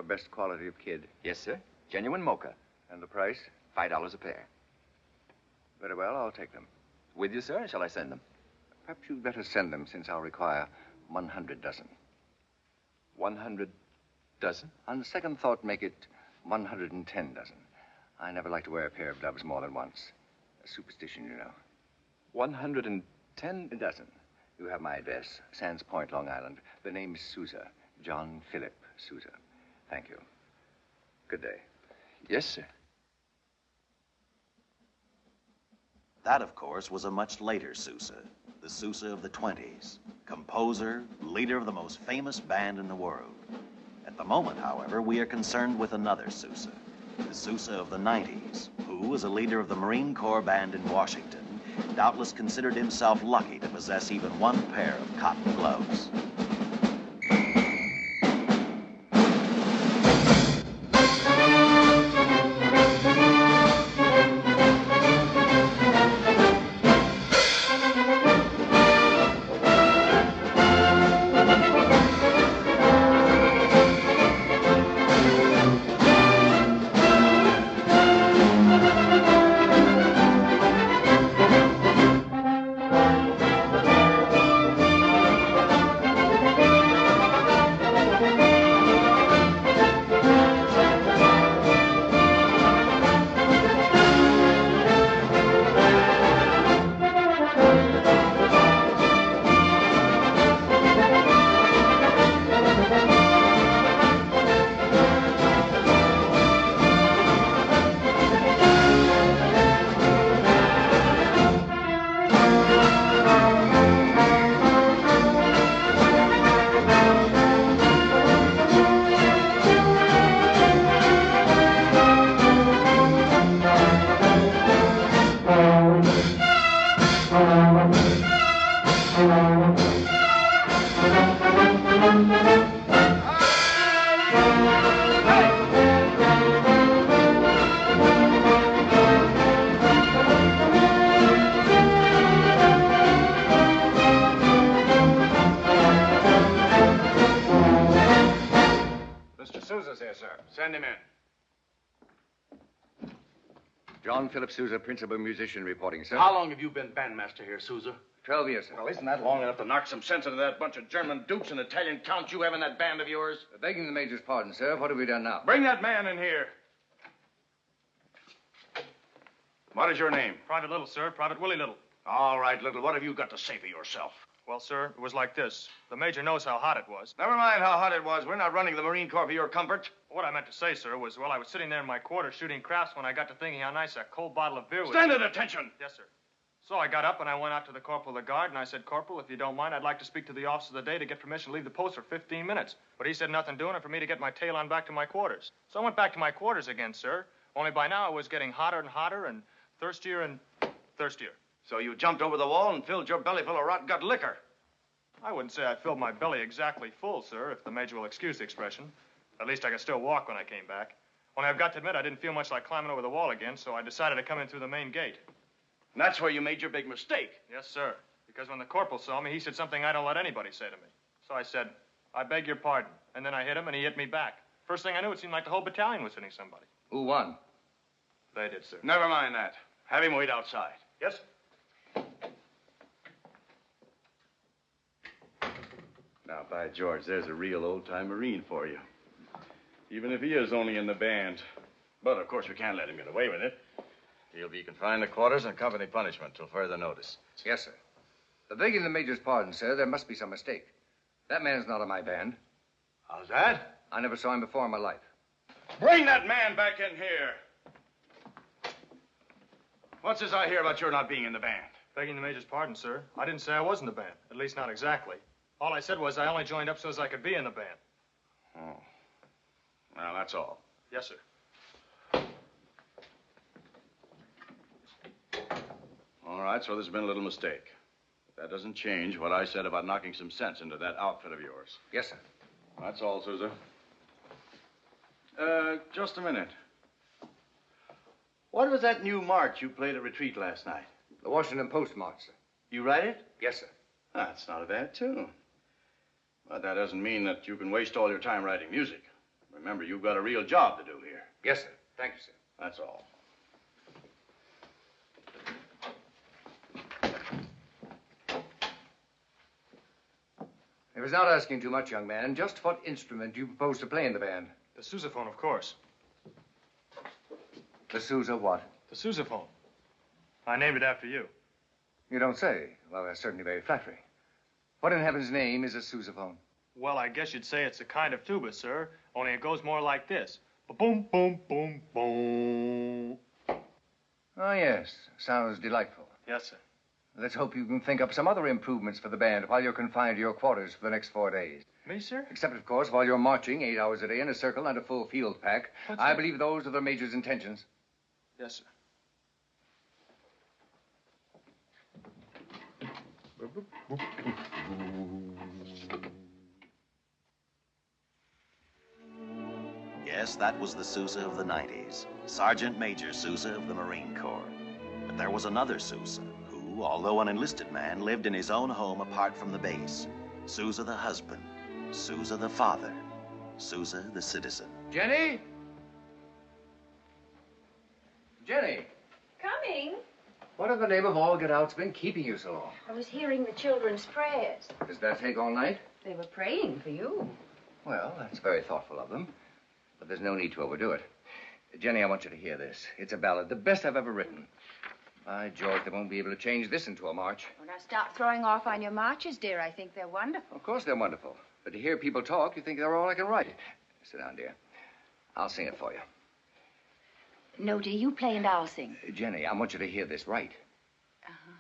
your best quality of kid? Yes, sir. Genuine mocha. And the price? $5 a pair. Very well, I'll take them. With you, sir, or shall I send them? Perhaps you'd better send them, since I'll require 100 dozen. 100 dozen? On the second thought, make it 110 dozen. I never like to wear a pair of gloves more than once. A superstition, you know. 110? A dozen. You have my address, Sands Point, Long Island. The name is Sousa. John Philip Sousa. Thank you. Good day. Yes, sir. That, of course, was a much later Sousa. The Sousa of the 20s. Composer, leader of the most famous band in the world. At the moment, however, we are concerned with another Sousa. The Sousa of the 90s, who, as a leader of the Marine Corps band in Washington, doubtless considered himself lucky to possess even one pair of cotton gloves. Send him in. John Philip Sousa, principal musician, reporting, sir. How long have you been bandmaster here, Sousa? 12 years, sir. Well, isn't that long enough to knock some sense into that bunch of German dukes and Italian counts you have in that band of yours? Begging the Major's pardon, sir. What have we done now? Bring that man in here. What is your name? Private Little, sir. Private Willie Little. All right, Little. What have you got to say for yourself? Well, sir, it was like this. The Major knows how hot it was. Never mind how hot it was. We're not running the Marine Corps for your comfort. What I meant to say, sir, was, well, I was sitting there in my quarters shooting craps when I got to thinking how nice a cold bottle of beer would be. Stand at attention. Yes, sir. So I got up and I went out to the corporal of the guard and I said, Corporal, if you don't mind, I'd like to speak to the officer of the day to get permission to leave the post for 15 minutes. But he said nothing doing and for me to get my tail on back to my quarters. So I went back to my quarters again, sir. Only by now it was getting hotter and hotter and thirstier and thirstier. So you jumped over the wall and filled your belly full of rotten gut liquor. I wouldn't say I filled my belly exactly full, sir, if the Major will excuse the expression. At least I could still walk when I came back. Only I've got to admit I didn't feel much like climbing over the wall again, so I decided to come in through the main gate. And that's where you made your big mistake. Yes, sir. Because when the corporal saw me, he said something I don't let anybody say to me. So I said, I beg your pardon. And then I hit him, and he hit me back. First thing I knew, it seemed like the whole battalion was hitting somebody. Who won? They did, sir. Never mind that. Have him wait outside. Yes? Now, by George, there's a real old-time Marine for you. Even if he is only in the band. But, of course, we can't let him get away with it. He'll be confined to quarters and company punishment till further notice. Yes, sir. Begging the Major's pardon, sir, there must be some mistake. That man's not in my band. How's that? I never saw him before in my life. Bring that man back in here. What's this I hear about your not being in the band? Begging the Major's pardon, sir. I didn't say I was in the band. At least not exactly. All I said was I only joined up so as I could be in the band. Oh. Well, that's all. Yes, sir. All right, so there's been a little mistake. That doesn't change what I said about knocking some sense into that outfit of yours. Yes, sir. That's all, Sousa. Just a minute. What was that new march you played at retreat last night? The Washington Post march, sir. You write it? Yes, sir. That's not a bad tune. But that doesn't mean that you can waste all your time writing music. Remember, you've got a real job to do here. Yes, sir. Thank you, sir. That's all. It was not asking too much, young man. Just what instrument do you propose to play in the band? The sousaphone, of course. The Sousa what? The sousaphone. I named it after you. You don't say. Well, that's certainly very flattering. What in heaven's name is a sousaphone? Well, I guess you'd say it's a kind of tuba, sir. Only it goes more like this. Boom, boom, boom, boom. Oh, yes. Sounds delightful. Yes, sir. Let's hope you can think up some other improvements for the band while you're confined to your quarters for the next 4 days. Me, sir? Except, of course, while you're marching 8 hours a day in a circle and a full field pack. I believe those are the Major's intentions. Yes, sir. Yes, that was the Sousa of the 90s, Sergeant Major Sousa of the Marine Corps. But there was another Sousa who, although an enlisted man, lived in his own home apart from the base. Sousa the husband, Sousa the father, Sousa the citizen. Jenny? Jenny, Coming. what in the name of all get-out's been keeping you so long? I was hearing the children's prayers. Does that take all night? They were praying for you. Well, that's very thoughtful of them. But there's no need to overdo it. Jenny, I want you to hear this. It's a ballad, the best I've ever written. By George, they won't be able to change this into a march. Well, now stop throwing off on your marches, dear. I think they're wonderful. Of course they're wonderful. But to hear people talk, you think they're all I can write. Sit down, dear. I'll sing it for you. No, dear, you play and I'll sing. Jenny, I want you to hear this right. Uh-huh.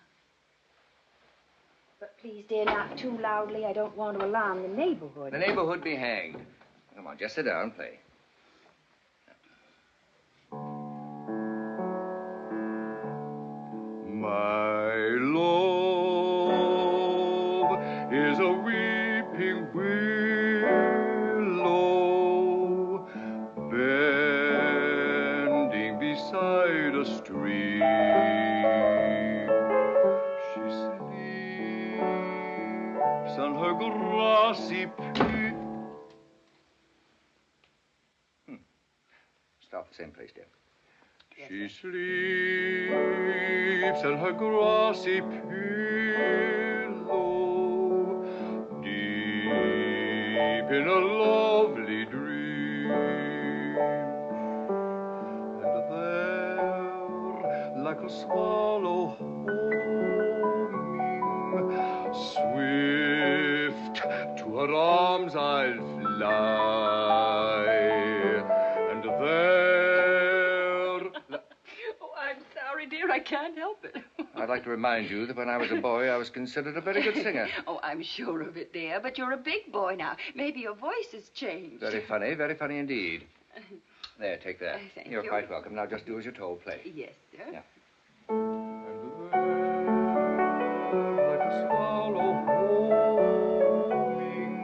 But please, dear, not too loudly. I don't want to alarm the neighborhood. The neighborhood be hanged. Come on, just sit down and play. My love is a weeping willow bending beside a stream. She sleeps on her grassy peak. Stop the same place, dear. She sleeps on her grassy pillow, deep in a lovely dream. And there, like a swallow homing, swift to her arms I'll fly. And there, Dear, I can't help it. I'd like to remind you that when I was a boy, I was considered a very good singer. Oh, I'm sure of it, dear. But you're a big boy now. Maybe your voice has changed. Very funny indeed. There, take that. Thank You're you. quite welcome. Now just do as you're told. Play. Yes, sir. Yeah. like a swallow homing.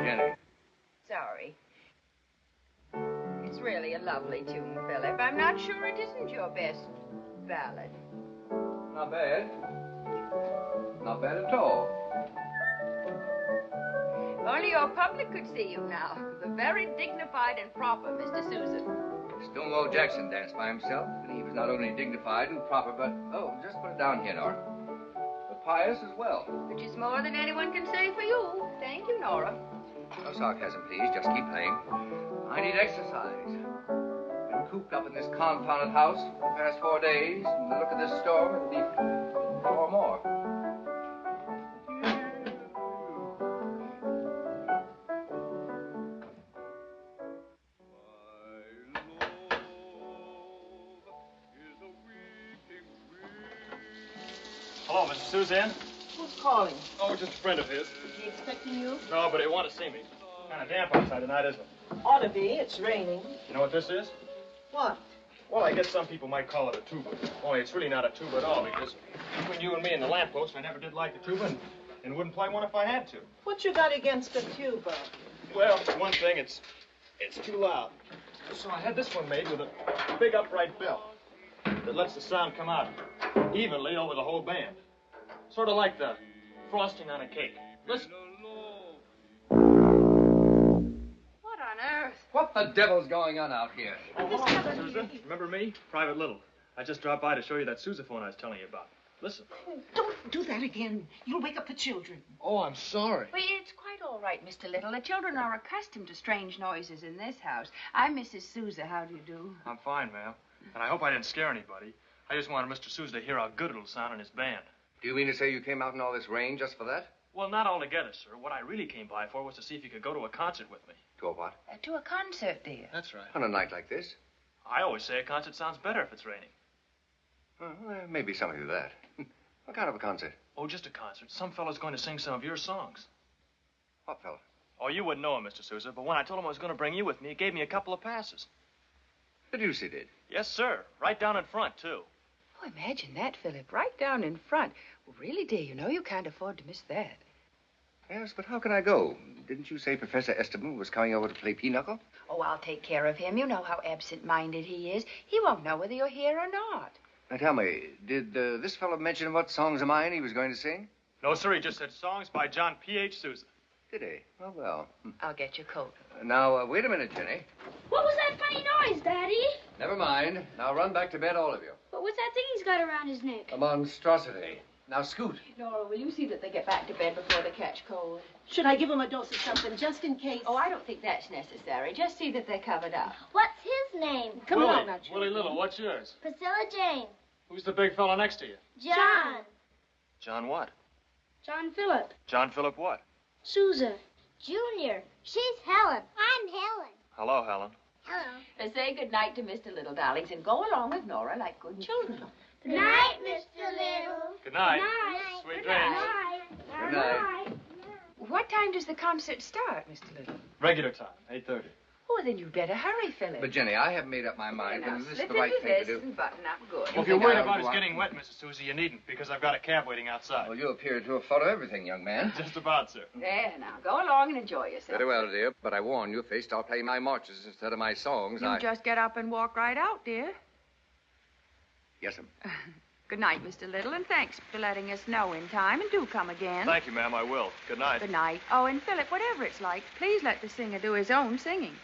Jenny. Sorry. It's really a lovely tune, Philip. I'm not sure it isn't your best ballad. Not bad. Not bad at all. If only your public could see you now. The very dignified and proper Mr. Susan. Stonewall Jackson danced by himself, and he was not only dignified and proper, but, oh, just put it down here, Nora, but pious as well. Which is more than anyone can say for you. Thank you, Nora. No sarcasm, please. Just keep playing. I need exercise. Been cooped up in this confounded house for the past 4 days, and the look of this storm, it'll be 4 more. Hello, Mr. Suzanne. Who's calling? Oh, just a friend of his. Is he expecting you? No, but he wanted to see me. Kind of damp outside tonight, isn't it? Ought to be. It's raining. You know what this is? What? Well, I guess some people might call it a tuba. Only it's really not a tuba at all, because between you and me and the lamppost, I never did like the tuba and wouldn't play one if I had to. What you got against a tuba? Well, for one thing, it's too loud. So I had this one made with a big upright bell that lets the sound come out evenly over the whole band. Sort of like the frosting on a cake. Listen. What on earth? What the devil's going on out here? Oh, hello, Sousa. Remember me? Private Little. I just dropped by to show you that sousaphone I was telling you about. Listen. Don't do that again. You'll wake up the children. Oh, I'm sorry. Well, it's quite all right, Mr. Little. The children are accustomed to strange noises in this house. I'm Mrs. Sousa. How do you do? I'm fine, ma'am. And I hope I didn't scare anybody. I just wanted Mr. Sousa to hear how good it'll sound in his band. Do you mean to say you came out in all this rain just for that? Well, not altogether, sir. What I really came by for was to see if you could go to a concert with me. To a what? To a concert, dear. That's right. On a night like this? I always say a concert sounds better if it's raining. Well, there may be something to that. What kind of a concert? Oh, just a concert. Some fellow's going to sing some of your songs. What fellow? Oh, you wouldn't know him, Mr. Sousa, but when I told him I was going to bring you with me, he gave me a couple of passes. The deuce he did. Yes, sir. Right down in front, too. Oh, imagine that, Philip. Right down in front. Well, really, dear, you know you can't afford to miss that. Yes, but how can I go? Didn't you say Professor Esteban was coming over to play pinochle? Oh, I'll take care of him. You know how absent-minded he is. He won't know whether you're here or not. Now, tell me, did this fellow mention what songs of mine he was going to sing? No, sir. He just said songs by John P.H. Sousa. Did he? Oh, well. I'll get your coat. Now, wait a minute, Jenny. What was that funny noise, Daddy? Never mind. Now run back to bed, all of you. But what's that thing he's got around his neck? A monstrosity. Now scoot. Nora, will you see that they get back to bed before they catch cold? Should I give him a dose of something just in case? Oh, I don't think that's necessary. Just see that they're covered up. What's his name? Come Willie, on now, Jim. Willie Little, what's yours? Priscilla Jane. Who's the big fella next to you? John. John what? John Phillip. John Phillip what? Sousa. Junior. She's Helen. I'm Helen. Hello, Helen. Hello. Say good night to Mr. Little, darlings, and go along with Nora like good children. Good night, Mr. Little. Good night. Good night. Sweet Good dreams. night. Good night. What time does the concert start, Mr. Little? Regular time, 8:30. Oh, then you'd better hurry, Philip. But, Jenny, I haven't made up my mind Now, whether this is slip the right into thing to this do. and button up good. Well, if you're worried I about ought his to getting wet, Mrs. Sousa, you needn't, because I've got a cab waiting outside. Well, you appear to have thought of everything, young man. Just about, sir. There, now, go along and enjoy yourself. Very well, dear, but I warn you, if they start playing my marches instead of my songs, You just get up and walk right out, dear. Yes, ma'am. Good night, Mr. Little, and thanks for letting us know in time, and do come again. Thank you, ma'am. I will. Good night. Good night. Oh, and Philip, whatever it's like, please let the singer do his own singing.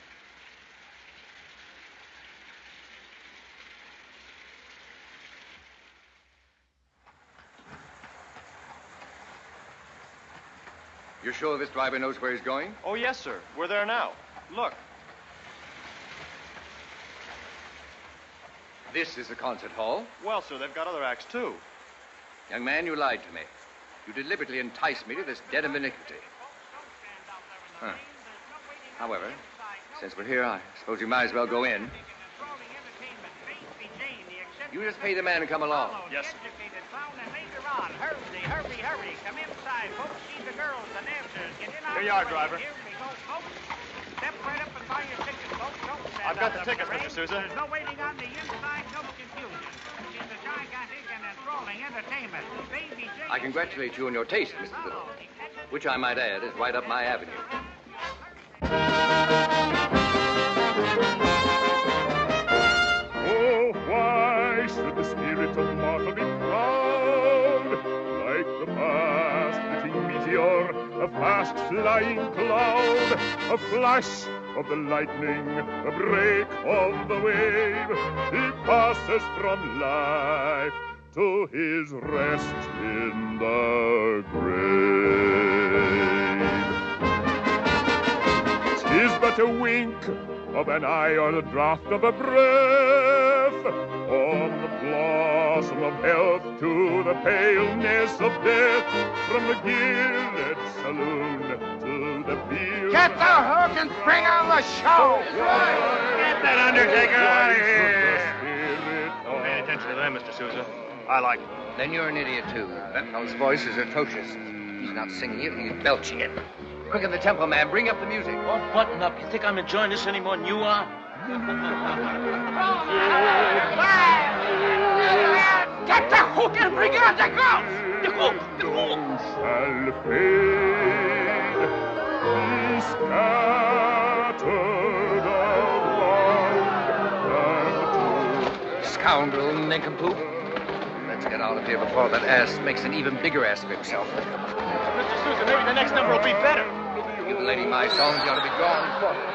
You're sure this driver knows where he's going? Oh, yes, sir. We're there now. Look. This is the concert hall. Well, sir, they've got other acts, too. Young man, you lied to me. You deliberately enticed me to this den of iniquity. Huh. However, since we're here, I suppose you might as well go in. You just pay the man to come along. Yes, sir. Hurry. Come inside, folks. See the girls, the dancers. Get in Here you are, driver. Here we go, folks. Step right up and buy your tickets, folks. Don't stand I've got on the tickets, parade. Mr. Sousa. There's no waiting on the inside, no confusion. It's a gigantic and enthralling entertainment. Baby Jane. I congratulate you on your taste, Mr. Little, which I might add is right up my avenue. Oh, why should the spirit of mortal be proud? Like the fast flitting meteor, a fast flying cloud, a flash of the lightning, a break of the wave, he passes from life to his rest in the grave. 'Tis but a wink of an eye or the draught of a breath, from the blossom of health to the paleness of death, from the gilded saloon to the field. Get the hook and bring on the show. Get that undertaker out of here. Don't pay attention to them, Mr. Sousa. I like it. Then you're an idiot, too. That fellow's voice is atrocious. He's not singing it, he's belching it. Quicken the tempo, man. Bring up the music. Oh, button up. You think I'm enjoying this any more than you are? Get the hook and bring on the girls. The hook! Shall fade, be scattered around and to Scoundrel, nincompoop. Let's get out of here before that ass makes an even bigger ass of himself. Mr. Sousa, maybe the next number will be better. Give the lady my songs, you ought to be gone in quarter.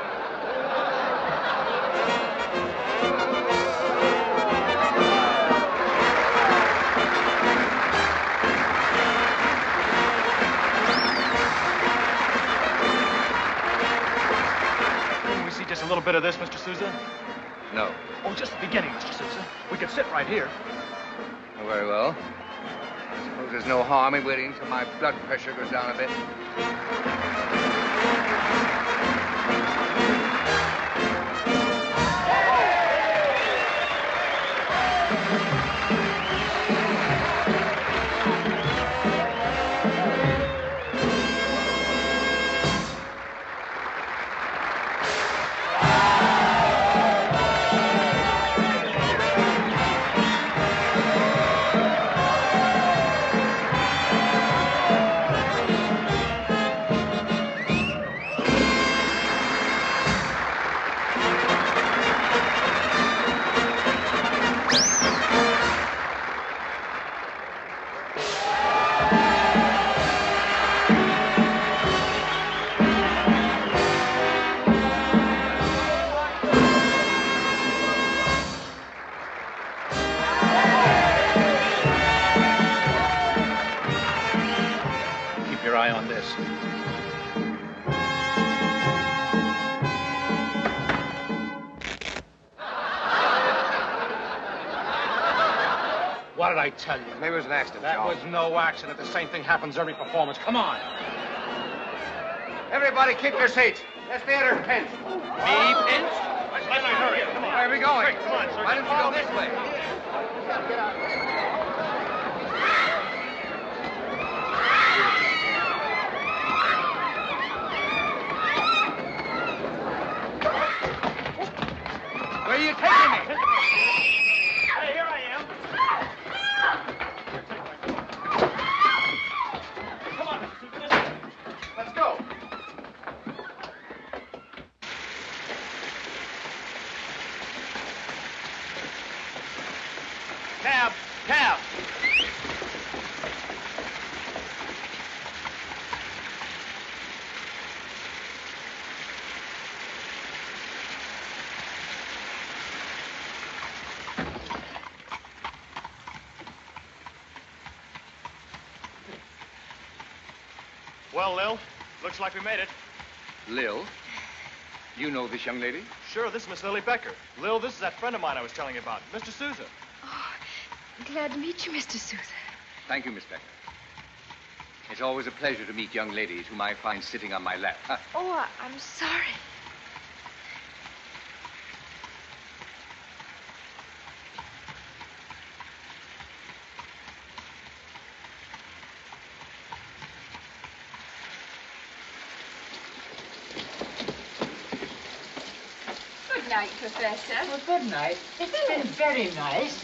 Can we see just a little bit of this, Mr. Sousa? No. Oh, just the beginning, Mr. Sousa. We could sit right here. Oh, very well. I suppose there's no harm in waiting until my blood pressure goes down a bit. What did I tell you? Maybe it was an accident, That John. was no accident. The same thing happens every performance. Come on. Everybody keep your seats. This theater's pinched. Me pinched? Let's hurry. Come on. Where are we going? Quick, come on, sir. Why don't you go this way? Where are you taking me? Hey, here I am. Come on, Mr. Sousa. Let's go. Cab! Cab! Well, Lil, looks like we made it. Lil, you know this young lady? Sure, this is Miss Lily Becker. Lil, this is that friend of mine I was telling you about, Mr. Sousa. Glad to meet you, Mr. Sousa. Thank you, Miss Becker. It's always a pleasure to meet young ladies whom I find sitting on my lap. Huh. Oh, I'm sorry. Good night, Professor. Well, good night. It's been very nice.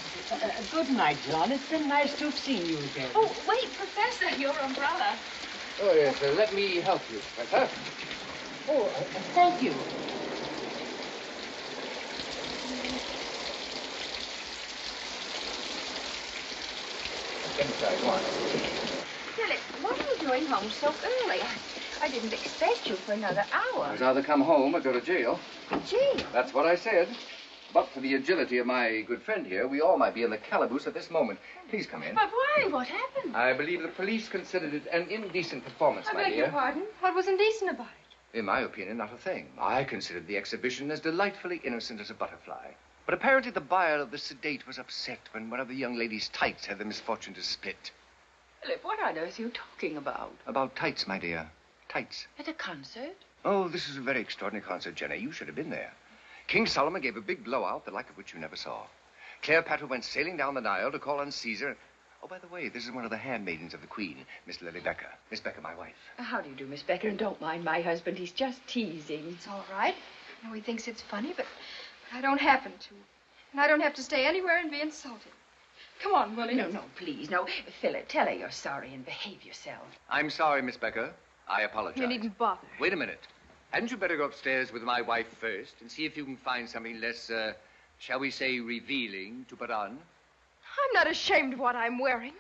Good night, John. It's been nice to have seen you again. Oh, wait, Professor, your umbrella. Oh, yes, let me help you, Professor. Oh, thank you. Inside, go on. Philip, what are you doing home so early? I didn't expect you for another hour. I'd rather come home or go to jail. Jail? That's what I said. But for the agility of my good friend here, we all might be in the calaboose at this moment. Please come in. But why? What happened? I believe the police considered it an indecent performance, I my beg dear. your pardon? What was indecent about it? In my opinion, not a thing. I considered the exhibition as delightfully innocent as a butterfly. But apparently the buyer of the sedate was upset when one of the young lady's tights had the misfortune to split. Philip, what on earth are you talking about? About tights, my dear. Tights. At a concert? Oh, this is a very extraordinary concert, Jenny. You should have been there. King Solomon gave a big blowout, the like of which you never saw. Cleopatra went sailing down the Nile to call on Caesar. Oh, by the way, this is one of the handmaidens of the Queen, Miss Lily Becker. Miss Becker, my wife. How do you do, Miss Becker? And don't mind my husband. He's just teasing. It's all right. I know he thinks it's funny, but I don't happen to. And I don't have to stay anywhere and be insulted. Come on, Willie. No, please. No, Philip, tell her you're sorry and behave yourself. I'm sorry, Miss Becker. I apologize. You needn't bother. Wait a minute. Hadn't you better go upstairs with my wife first and see if you can find something less, shall we say, revealing to put on? I'm not ashamed of what I'm wearing.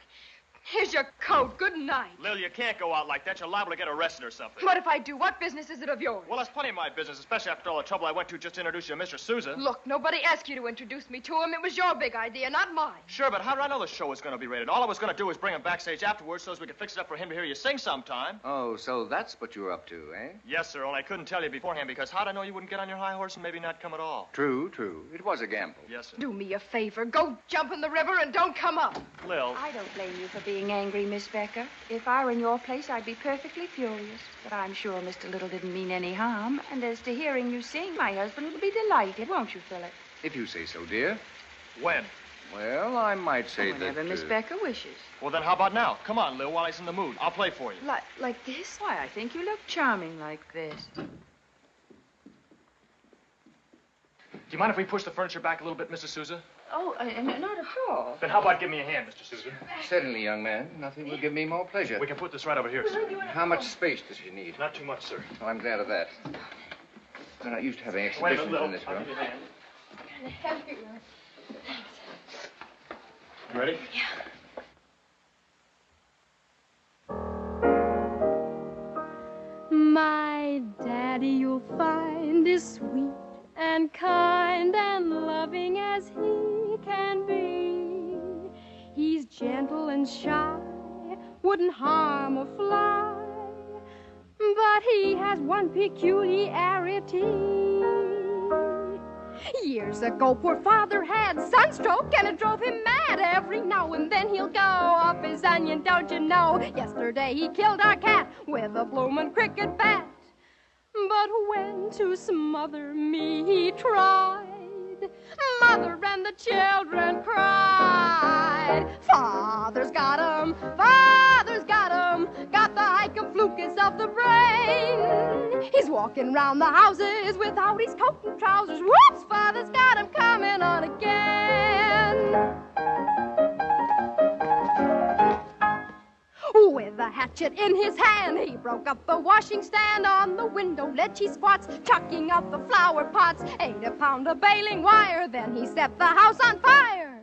Here's your coat. Good night. Lil, you can't go out like that. You're liable to get arrested or something. What if I do? What business is it of yours? Well, that's plenty of my business, especially after all the trouble I went to just to introduce you to Mr. Sousa. Look, nobody asked you to introduce me to him. It was your big idea, not mine. Sure, but how did I know the show was going to be rated? All I was going to do was bring him backstage afterwards so as we could fix it up for him to hear you sing sometime. Oh, so that's what you were up to, eh? Yes, sir, only I couldn't tell you beforehand because how'd I know you wouldn't get on your high horse and maybe not come at all? True. It was a gamble. Yes, sir. Do me a favor. Go jump in the river and don't come up. Lil. I don't blame you for being angry, Miss Becker. If I were in your place, I'd be perfectly furious. But I'm sure Mr. Little didn't mean any harm. And as to hearing you sing, my husband will be delighted, won't you, Philip? If you say so, dear. When? Well, I might say Whenever that... Miss Becker wishes. Well, then how about now? Come on, Lil, while he's in the mood. I'll play for you. Like this? Why, I think you look charming like this. Do you mind if we push the furniture back a little bit, Mrs. Sousa? Oh, not at all. Then how about give me a hand, Mr. Sousa? Certainly, young man. Nothing will give me more pleasure. We can put this right over here, sir. How much space does she need? Not too much, sir. Oh, I'm glad of that. We're not used to having Wait a exhibitions minute, in this I'll room. give you a hand. Kind of heavy one. You ready? My daddy, you'll find, is sweet and kind and loving as he can be. He's gentle and shy, wouldn't harm a fly, but he has one peculiarity. Years ago, poor father had sunstroke, and it drove him mad. Every now and then he'll go off his onion, don't you know? Yesterday he killed our cat with a bloomin' cricket bat. But when to smother me he tried, mother and the children cried. Father's got 'em, father's got 'em, got the hycoflucus of the brain. He's walking round the houses without his coat and trousers. Whoops, father's got him coming on again. With a hatchet in his hand, he broke up the washing stand. On the window ledge he squats, chucking out the flower pots. 8 a pound of baling wire, then he set the house on fire.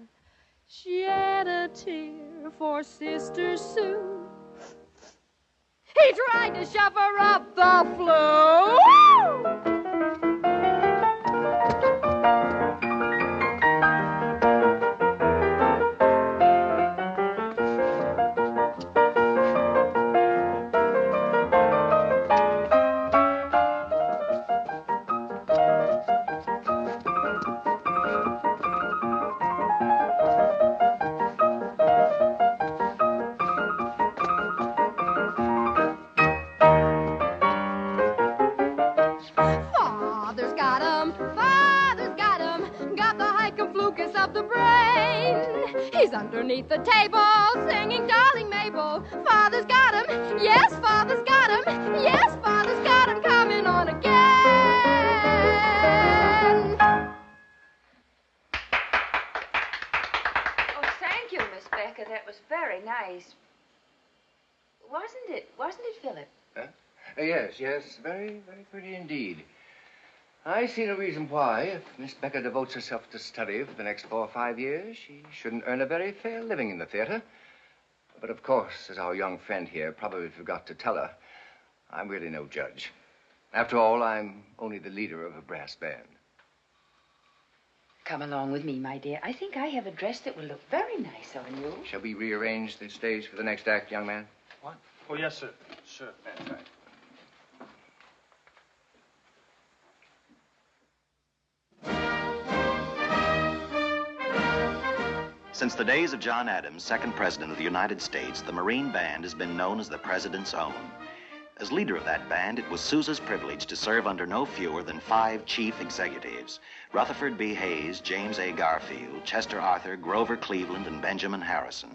Shed a tear for Sister Sue. He tried to shove her up the flue. Underneath the table, singing Darling Mabel. Father's got him, yes, father's got him, yes, father's got him coming on again. Oh, thank you, Miss Becker. That was very nice. Wasn't it, Philip? Huh? Yes, very pretty indeed. I see no reason why, if Miss Becker devotes herself to study for the next 4 or 5 years, she shouldn't earn a very fair living in the theater. But of course, as our young friend here probably forgot to tell her, I'm really no judge. After all, I'm only the leader of a brass band. Come along with me, my dear. I think I have a dress that will look very nice on you. Shall we rearrange the stage for the next act, young man? What? Oh, yes, sir. Sure. That's right. Since the days of John Adams, second president of the United States, the Marine Band has been known as the President's own. As leader of that band, it was Sousa's privilege to serve under no fewer than 5 chief executives: Rutherford B. Hayes, James A. Garfield, Chester Arthur, Grover Cleveland, and Benjamin Harrison.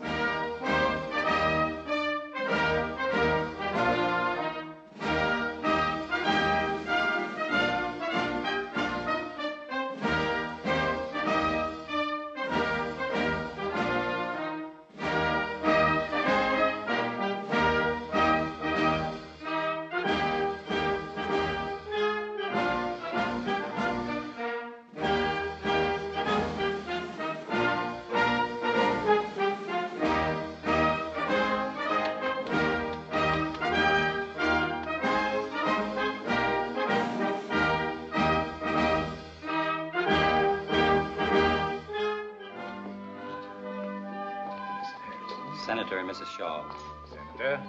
Senator and Mrs. Shaw. Senator?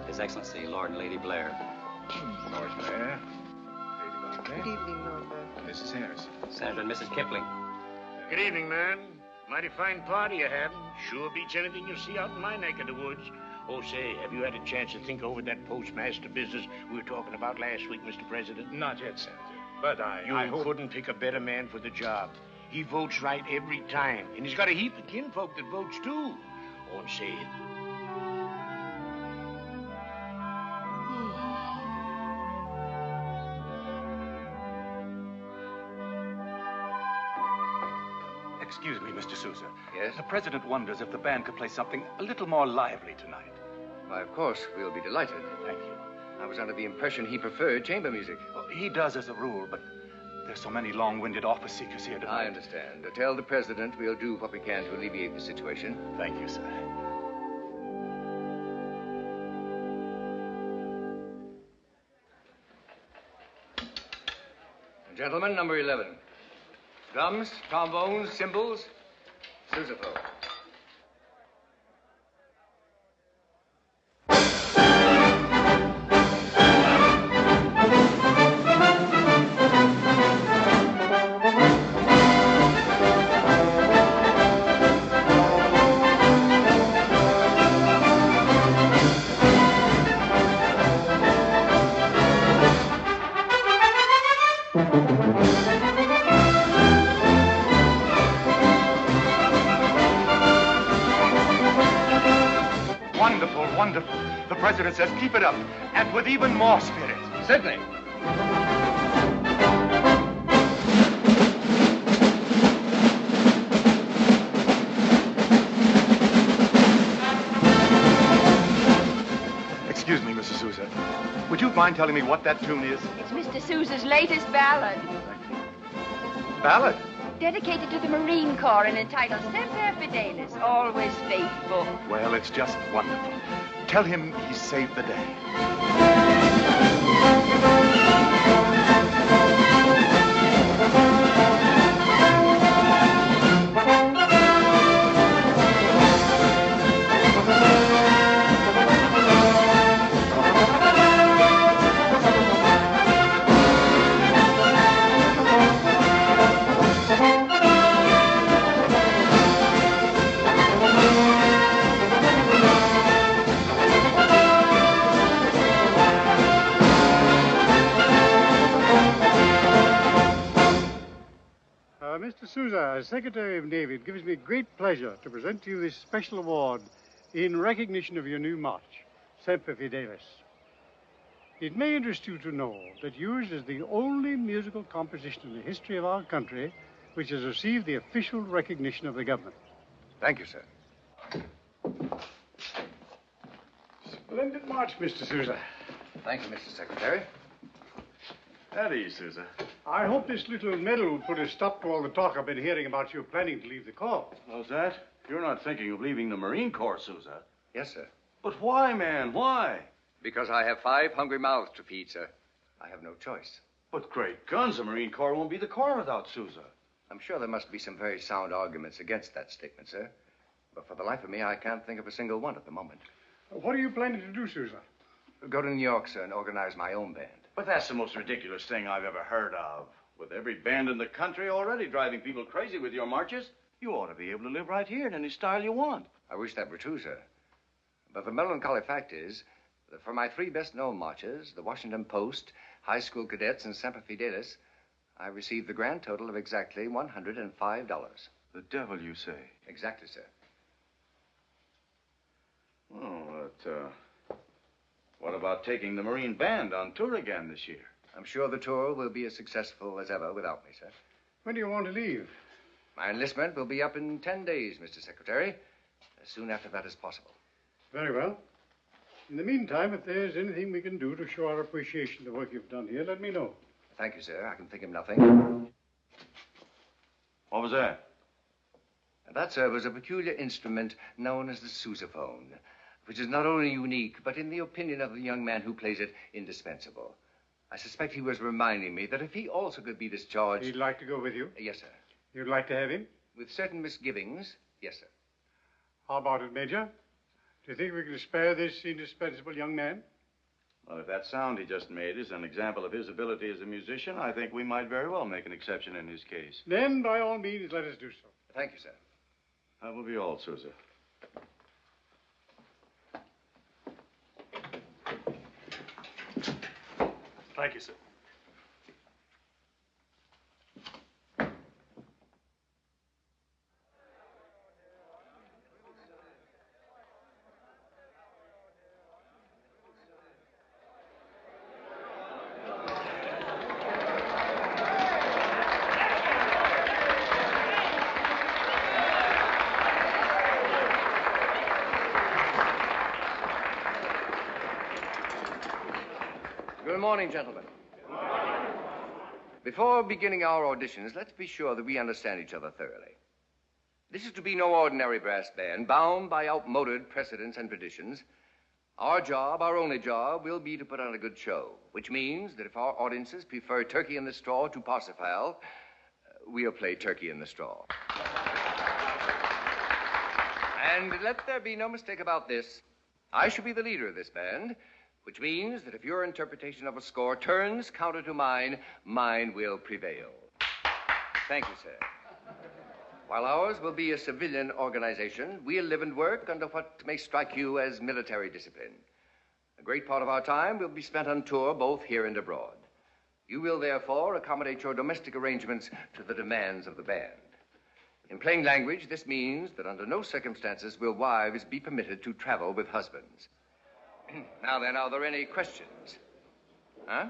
His Excellency, Lord and Lady Blair. Lord Blair. Lady Blair. Good evening, Lord Blair. Mrs. Harris. Senator and Mrs. Kipling. Good evening, man. Mighty fine party you're having. Sure beats anything you see out in my neck of the woods. Oh, say, have you had a chance to think over that postmaster business we were talking about last week, Mr. President? Not yet, Senator. But I You couldn't pick a better man for the job. He votes right every time. And he's got a heap of kinfolk that votes, too. Oh, and say, Excuse me, Mr. Sousa. Yes? The president wonders if the band could play something a little more lively tonight. Why, of course, we'll be delighted. Thank you. I was under the impression he preferred chamber music. Well, he does as a rule, but there's so many long-winded office seekers here tonight. I understand. Tell the president we'll do what we can to alleviate the situation. Thank you, sir. Gentlemen, number 11. Drums, trombones, cymbals, sousaphone. Wonderful. The president says keep it up, and with even more spirit. Certainly. Excuse me, Mrs. Sousa. Would you mind telling me what that tune is? It's Mr. Sousa's latest ballad. Ballad? Dedicated to the Marine Corps and entitled Semper Fidelis, always faithful. Well, it's just wonderful. Tell him he saved the day. Mr. Sousa, as Secretary of Navy, it gives me great pleasure to present to you this special award in recognition of your new march, Semper Fidelis. It may interest you to know that yours is the only musical composition in the history of our country which has received the official recognition of the government. Thank you, sir. Splendid march, Mr. Sousa. Thank you, Mr. Secretary. At ease, Sousa. I hope this little medal will put a stop to all the talk I've been hearing about you planning to leave the Corps. How's that? You're not thinking of leaving the Marine Corps, Sousa. Yes, sir. But why, man? Why? Because I have 5 hungry mouths to feed, sir. I have no choice. But great guns, the Marine Corps won't be the Corps without Sousa. I'm sure there must be some very sound arguments against that statement, sir. But for the life of me, I can't think of a single one at the moment. What are you planning to do, Sousa? Go to New York, sir, and organize my own band. But that's the most ridiculous thing I've ever heard of. With every band in the country already driving people crazy with your marches, you ought to be able to live right here in any style you want. I wish that were true, sir. But the melancholy fact is that for my 3 best-known marches, the Washington Post, High School Cadets, and Semper Fidelis, I received the grand total of exactly $105. The devil, you say? Exactly, sir. Oh, but, what about taking the Marine Band on tour again this year? I'm sure the tour will be as successful as ever without me, sir. When do you want to leave? My enlistment will be up in 10 days, Mr. Secretary. As soon after that as possible. Very well. In the meantime, if there's anything we can do to show our appreciation of the work you've done here, let me know. Thank you, sir. I can think of nothing. What was that? That, sir, was a peculiar instrument known as the sousaphone, which is not only unique, but in the opinion of the young man who plays it, indispensable. I suspect he was reminding me that if he also could be discharged... He'd like to go with you? Yes, sir. You'd like to have him? With certain misgivings, yes, sir. How about it, Major? Do you think we can spare this indispensable young man? Well, if that sound he just made is an example of his ability as a musician, I think we might very well make an exception in his case. Then, by all means, let us do so. Thank you, sir. That will be all, Sousa. Thank you, sir. Good morning, gentlemen. Before beginning our auditions, let's be sure that we understand each other thoroughly. This is to be no ordinary brass band, bound by outmoded precedents and traditions. Our job, our only job, will be to put on a good show, which means that if our audiences prefer Turkey in the Straw to Parsifal, we'll play Turkey in the Straw. And let there be no mistake about this. I shall be the leader of this band, which means that if your interpretation of a score turns counter to mine, mine will prevail. Thank you, sir. While ours will be a civilian organization, we'll live and work under what may strike you as military discipline. A great part of our time will be spent on tour, both here and abroad. You will, therefore, accommodate your domestic arrangements to the demands of the band. In plain language, this means that under no circumstances will wives be permitted to travel with husbands. Now then, are there any questions? Huh?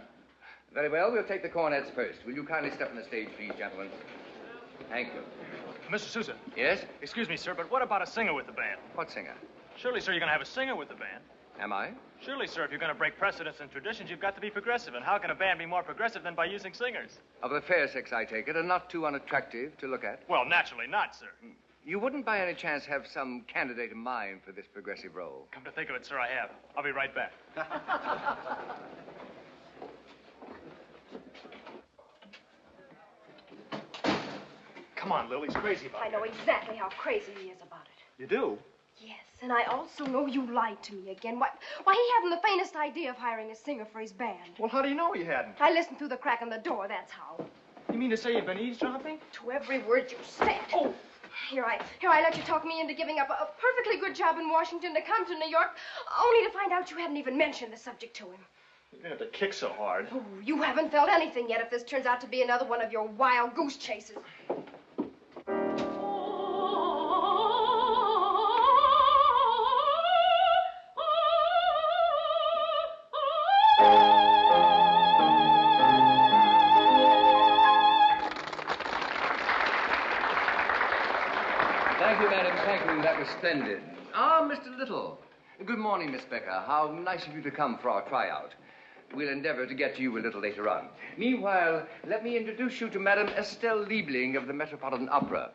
Very well, we'll take the cornets first. Will you kindly step on the stage, please, gentlemen? Thank you. Mr. Sousa. Yes? Excuse me, sir, but what about a singer with the band? What singer? Surely, sir, you're going to have a singer with the band. Am I? Surely, sir, if you're going to break precedents and traditions, you've got to be progressive. And how can a band be more progressive than by using singers? Of the fair sex, I take it, and not too unattractive to look at. Well, naturally not, sir. You wouldn't by any chance have some candidate in mind for this progressive role? Come to think of it, sir, I have. I'll be right back. Come on, Lil, he's crazy about it. I know exactly how crazy he is about it. You do? Yes, and I also know you lied to me again. Why, he hadn't the faintest idea of hiring a singer for his band. Well, how do you know he hadn't? I listened through the crack in the door, that's how. You mean to say you've been eavesdropping? To every word you said. Oh! Here I let you talk me into giving up a perfectly good job in Washington to come to New York, only to find out you hadn't even mentioned the subject to him. You didn't have to kick so hard. Oh, you haven't felt anything yet if this turns out to be another one of your wild goose chases. Thank you, madam. Thank you. That was splendid. Ah, Mr. Little. Good morning, Miss Becker. How nice of you to come for our tryout. We'll endeavor to get to you a little later on. Meanwhile, let me introduce you to Madame Estelle Liebling of the Metropolitan Opera,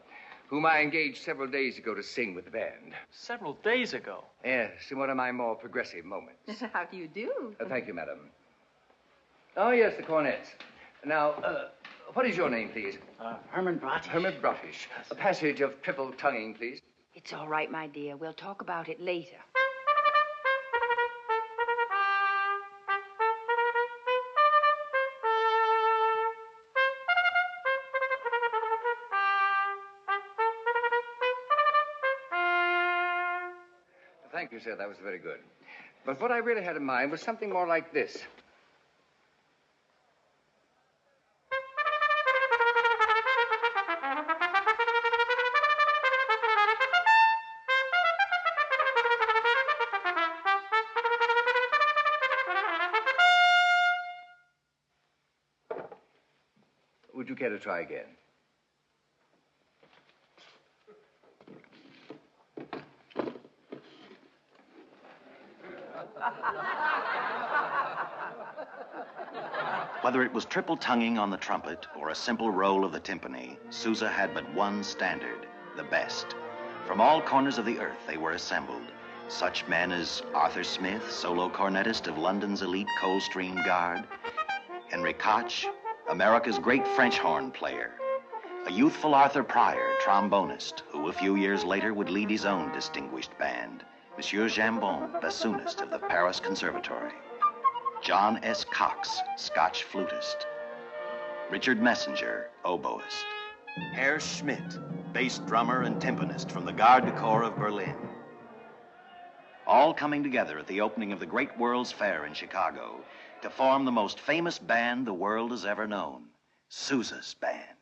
whom I engaged several days ago to sing with the band. Several days ago? Yes, in one of my more progressive moments. How do you do? Thank you, madam. Oh, yes, the cornets. Now, what is your name, please? Herman Bratish. Herman Bratish. A passage of triple tonguing, please. It's all right, my dear. We'll talk about it later. Thank you, sir. That was very good. But what I really had in mind was something more like this. Would you care to try again? Whether it was triple tonguing on the trumpet or a simple roll of the timpani, Sousa had but one standard, the best. From all corners of the earth they were assembled. Such men as Arthur Smith, solo cornetist of London's elite Coldstream Guard, Henry Koch, America's great French horn player, A youthful Arthur Pryor, trombonist, who a few years later would lead his own distinguished band. Monsieur Jambon, bassoonist of the Paris Conservatory. John S. Cox, Scotch flutist. Richard Messenger, oboist. Herr Schmidt, bass drummer and timpanist from the Garde du Corps of Berlin. All coming together at the opening of the Great World's Fair in Chicago to form the most famous band the world has ever known, Sousa's Band.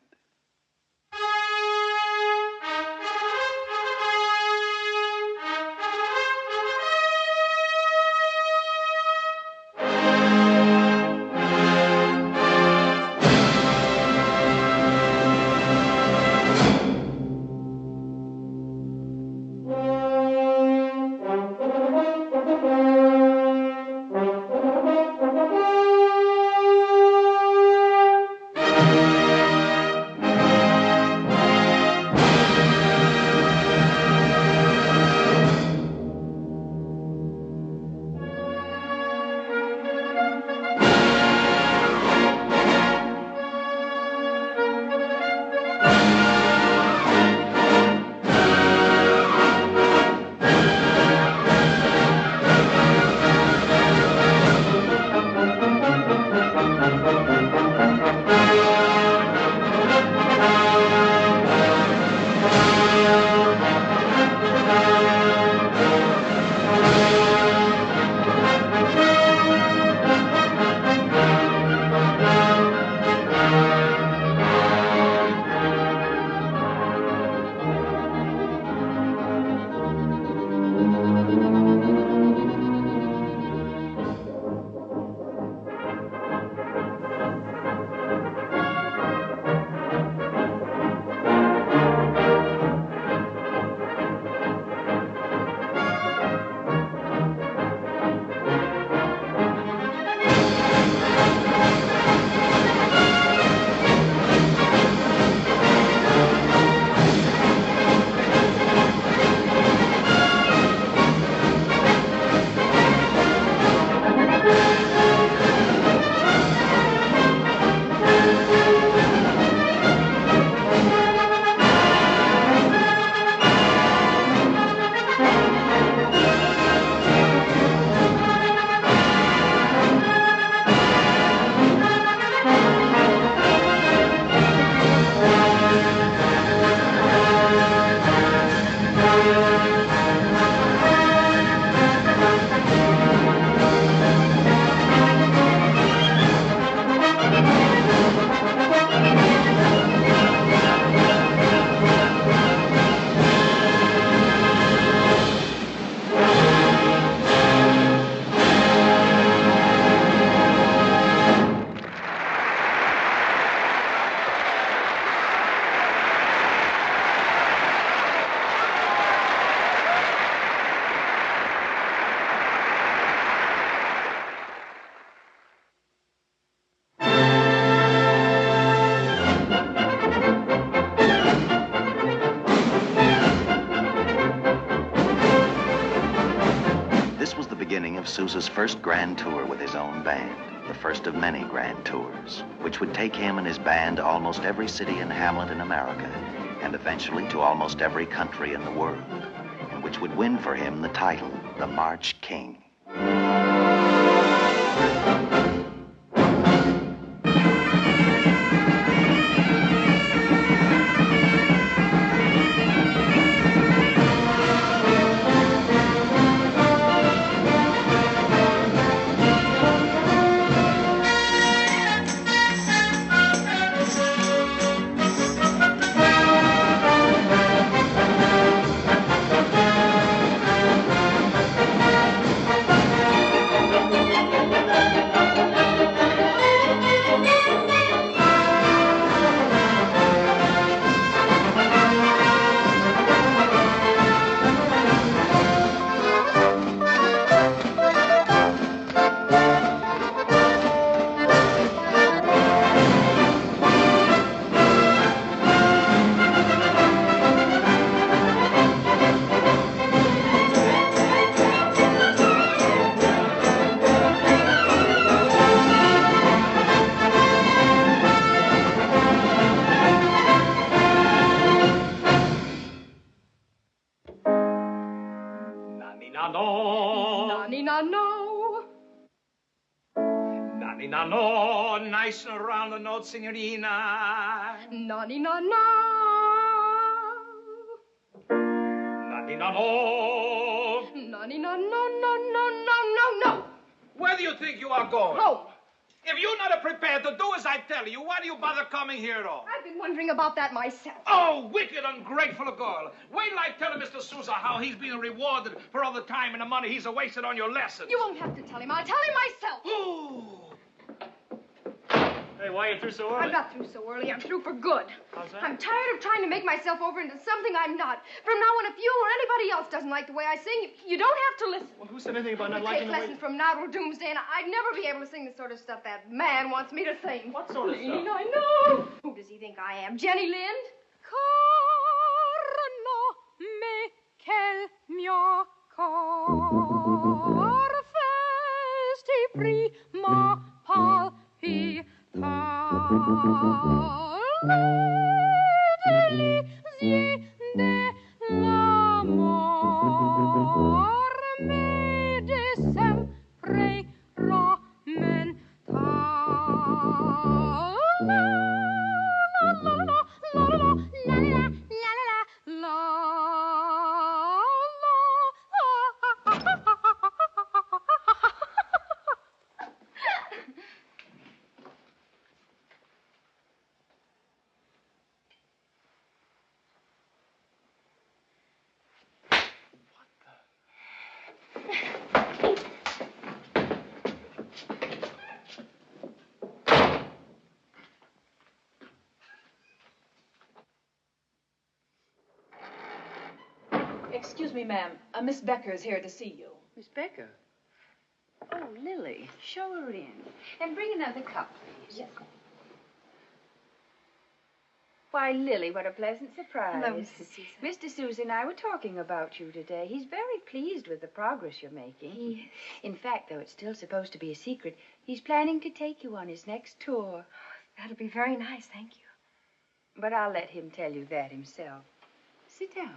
Sousa's first grand tour with his own band, the first of many grand tours, which would take him and his band to almost every city and hamlet in America, and eventually to almost every country in the world, and which would win for him the title, the March King. Nani-na-no. Nani-na-no. Nani-na-no. Nice and round the note, signorina. Nani-na-no. Nani-na-no. Nani-na-no-no-no-no-no-no. Where do you think you are going? Home. If you're not prepared to do as I tell you, why do you bother coming here at all? I've been wondering about that myself. Oh, wicked, ungrateful girl. Wait till I tell Mr. Sousa how he's being rewarded for all the time and the money he's wasted on your lessons. You won't have to tell him. I'll tell him myself. Hey, why are you through so early? I'm not through so early. I'm through for good. How's that? I'm tired of trying to make myself over into something I'm not. From now on, if you or anybody else doesn't like the way I sing, you don't have to listen. Well, who said anything about not Take liking the way... lessons from now till doomsday, and I'd never be able to sing the sort of stuff that man wants me to sing. What sort of stuff? I know. Who does he think I am? Jenny Lind? Corno me quel mio cor festi prima palpita. Delizie dell'amor me de sempre rammenta. La la la la la la la la Excuse me, ma'am. Miss Becker is here to see you. Miss Becker? Oh, Lily, show her in. And bring another cup, please. Yes. Why, Lily, what a pleasant surprise. Hello, Mrs. Sousa. Mr. Sousa and I were talking about you today. He's very pleased with the progress you're making. Yes. In fact, though it's still supposed to be a secret, he's planning to take you on his next tour. That'll be very nice, thank you. But I'll let him tell you that himself. Sit down.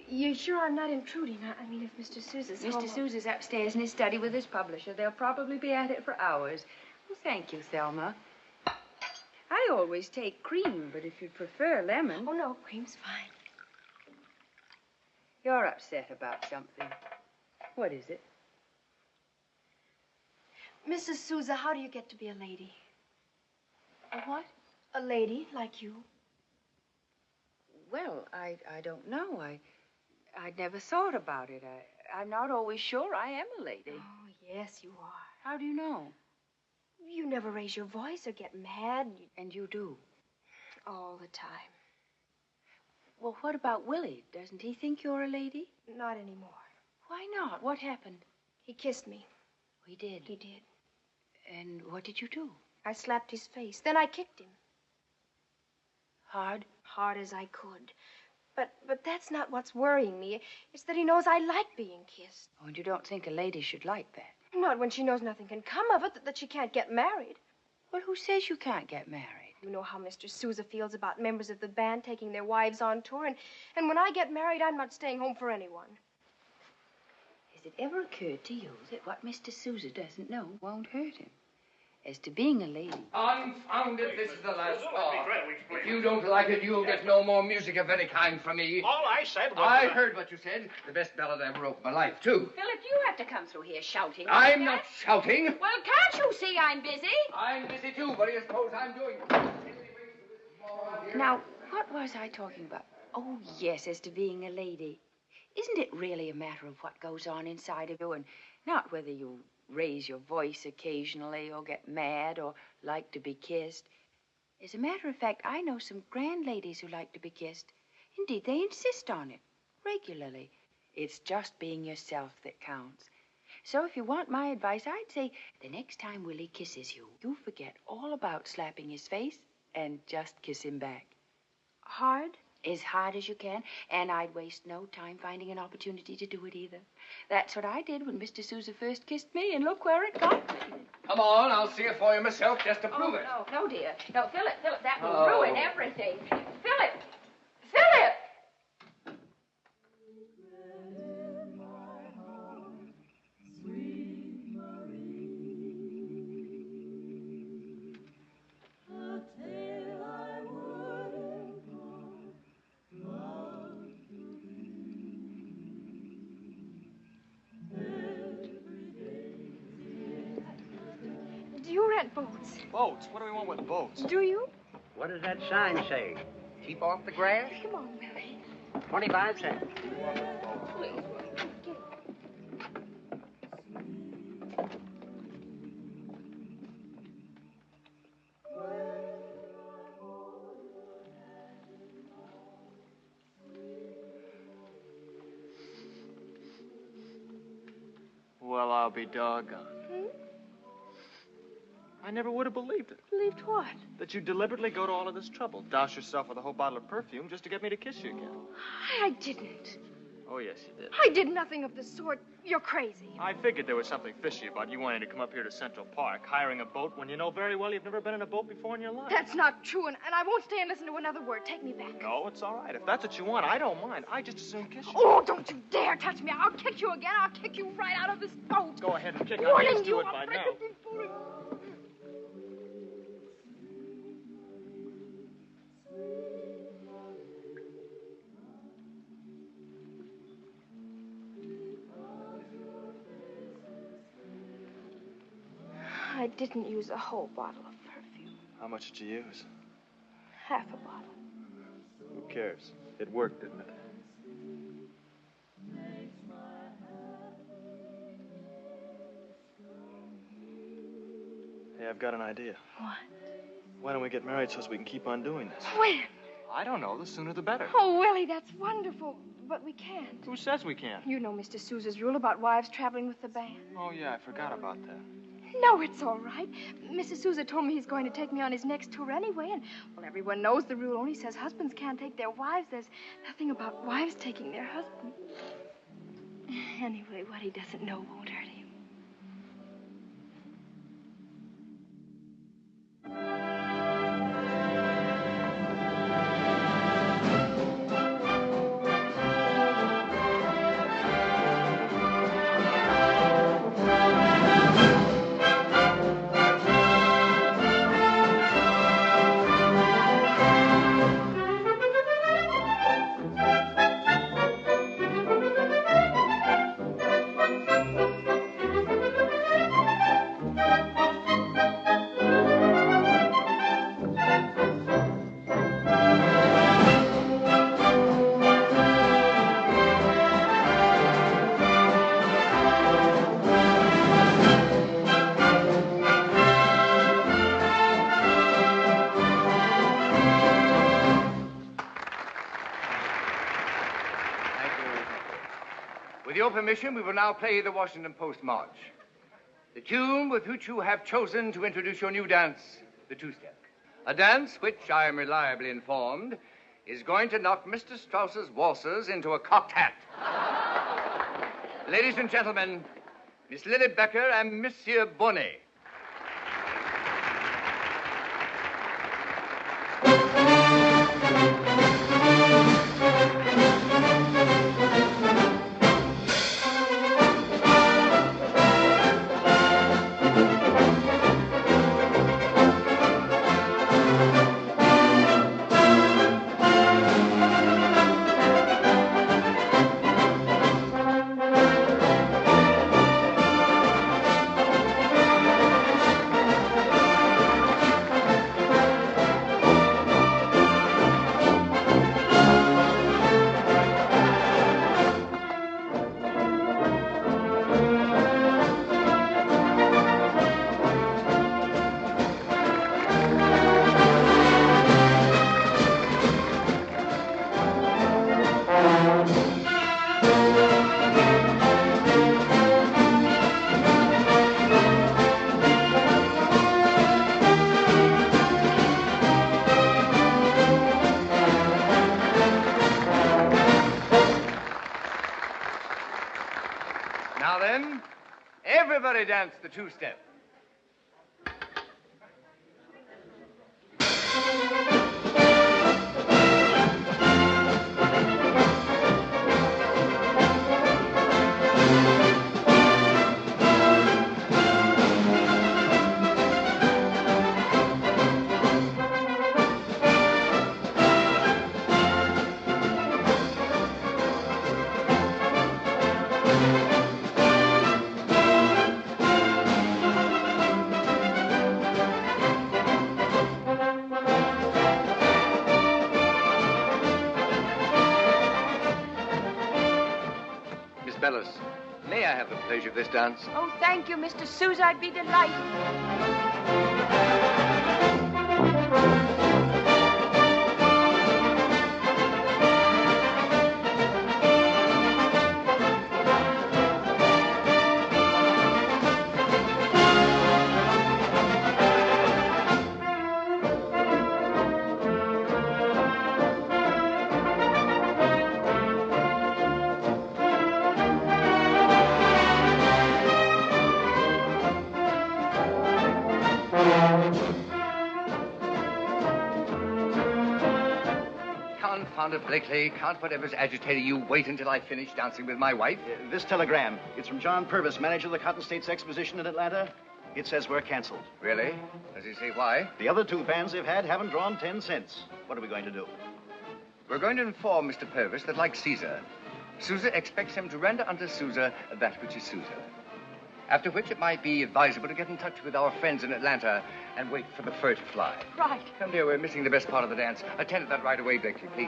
You sure I'm not intruding? I mean, if Mr. Sousa's home... Mr. Sousa's upstairs in his study with his publisher. They'll probably be at it for hours. Well, thank you, Thelma. I always take cream, but if you'd prefer lemon... Oh, no, cream's fine. You're upset about something. What is it? Mrs. Sousa, how do you get to be a lady? A what? A lady like you. Well, I don't know. I'd never thought about it. I'm not always sure I am a lady. Oh, yes, you are. How do you know? You never raise your voice or get mad. And you do? All the time. Well, what about Willie? Doesn't he think you're a lady? Not anymore. Why not? What happened? He kissed me. He did? He did. And what did you do? I slapped his face. Then I kicked him. Hard? Hard as I could. But that's not what's worrying me. It's that he knows I like being kissed. Oh, and you don't think a lady should like that? Not when she knows nothing can come of it, that she can't get married. Well, who says you can't get married? You know how Mr. Sousa feels about members of the band taking their wives on tour, and when I get married, I'm not staying home for anyone. Has it ever occurred to you that what Mr. Sousa doesn't know won't hurt him? As to being a lady. Confound it, this is the last call. If you don't like it, you'll get no more music of any kind from me. All I said was... I heard what you said. The best ballad I ever wrote in my life, too. Philip, you have to come through here shouting. I'm not shouting. Well, can't you see I'm busy? I'm busy, too. What do you suppose I'm doing? Now, what was I talking about? Oh, yes, as to being a lady. Isn't it really a matter of what goes on inside of you and not whether you raise your voice occasionally or get mad or like to be kissed? As a matter of fact, I know some grand ladies who like to be kissed. Indeed, they insist on it regularly. It's just being yourself that counts. So if you want my advice, I'd say the next time Willie kisses you, you forget all about slapping his face and just kiss him back. Hard? As hard as you can, and I'd waste no time finding an opportunity to do it either. That's what I did when Mr. Sousa first kissed me, and look where it got me. Come on, I'll see it for you myself just to prove it. No, dear. No, Philip, that will Oh. ruin everything. Philip! rent boats. Boats? What do we want with boats? Do you? What does that sign say? Keep off the grass? Come on, Willie. 25 cents. Well, I'll be doggone. I never would have believed it. Believed what? That you'd deliberately go to all of this trouble, douse yourself with a whole bottle of perfume just to get me to kiss you again. I didn't. Oh, yes, you did. I did nothing of the sort. You're crazy. I figured there was something fishy about you wanting to come up here to Central Park, hiring a boat when you know very well you've never been in a boat before in your life. That's not true, and I won't stay and listen to another word. Take me back. No, it's all right. If that's what you want, I don't mind. I just as soon kiss you. Oh, don't you dare touch me. I'll kick you again. I'll kick you right out of this boat. Go ahead and kick. Warning I'm used to you, it by now. I didn't use a whole bottle of perfume. How much did you use? Half a bottle. Who cares? It worked, didn't it? Hey, I've got an idea. What? Why don't we get married so we can keep on doing this? When? I don't know. The sooner the better. Oh, Willie, that's wonderful. But we can't. Who says we can't? You know Mr. Sousa's rule about wives traveling with the band. Oh, yeah, I forgot about that. No, it's all right. Mrs. Sousa told me he's going to take me on his next tour anyway, and, well, everyone knows the rule only says husbands can't take their wives. There's nothing about wives taking their husbands. Anyway, what he doesn't know won't hurt him. With your permission, we will now play the Washington Post March. The tune with which you have chosen to introduce your new dance, the two-step. A dance which, I am reliably informed, is going to knock Mr. Strauss's waltzers into a cocked hat. Ladies and gentlemen, Miss Lily Becker and Monsieur Bonnet. Now then, everybody dance the two-step. Bellis, may I have the pleasure of this dance? Oh, thank you, Mr. Sousa. I'd be delighted. Confounded Blakely, can't whatever's agitating you wait until I finish dancing with my wife? This telegram, it's from John Purvis, manager of the Cotton States Exposition in Atlanta. It says we're canceled. Really? Does he say why? The other 2 bands they've had haven't drawn 10 cents. What are we going to do? We're going to inform Mr. Purvis that, like Caesar, Sousa expects him to render unto Sousa that which is Sousa. After which it might be advisable to get in touch with our friends in Atlanta and wait for the fur to fly. Right. Come, dear, we're missing the best part of the dance. Attend to that right away, Blakely, please.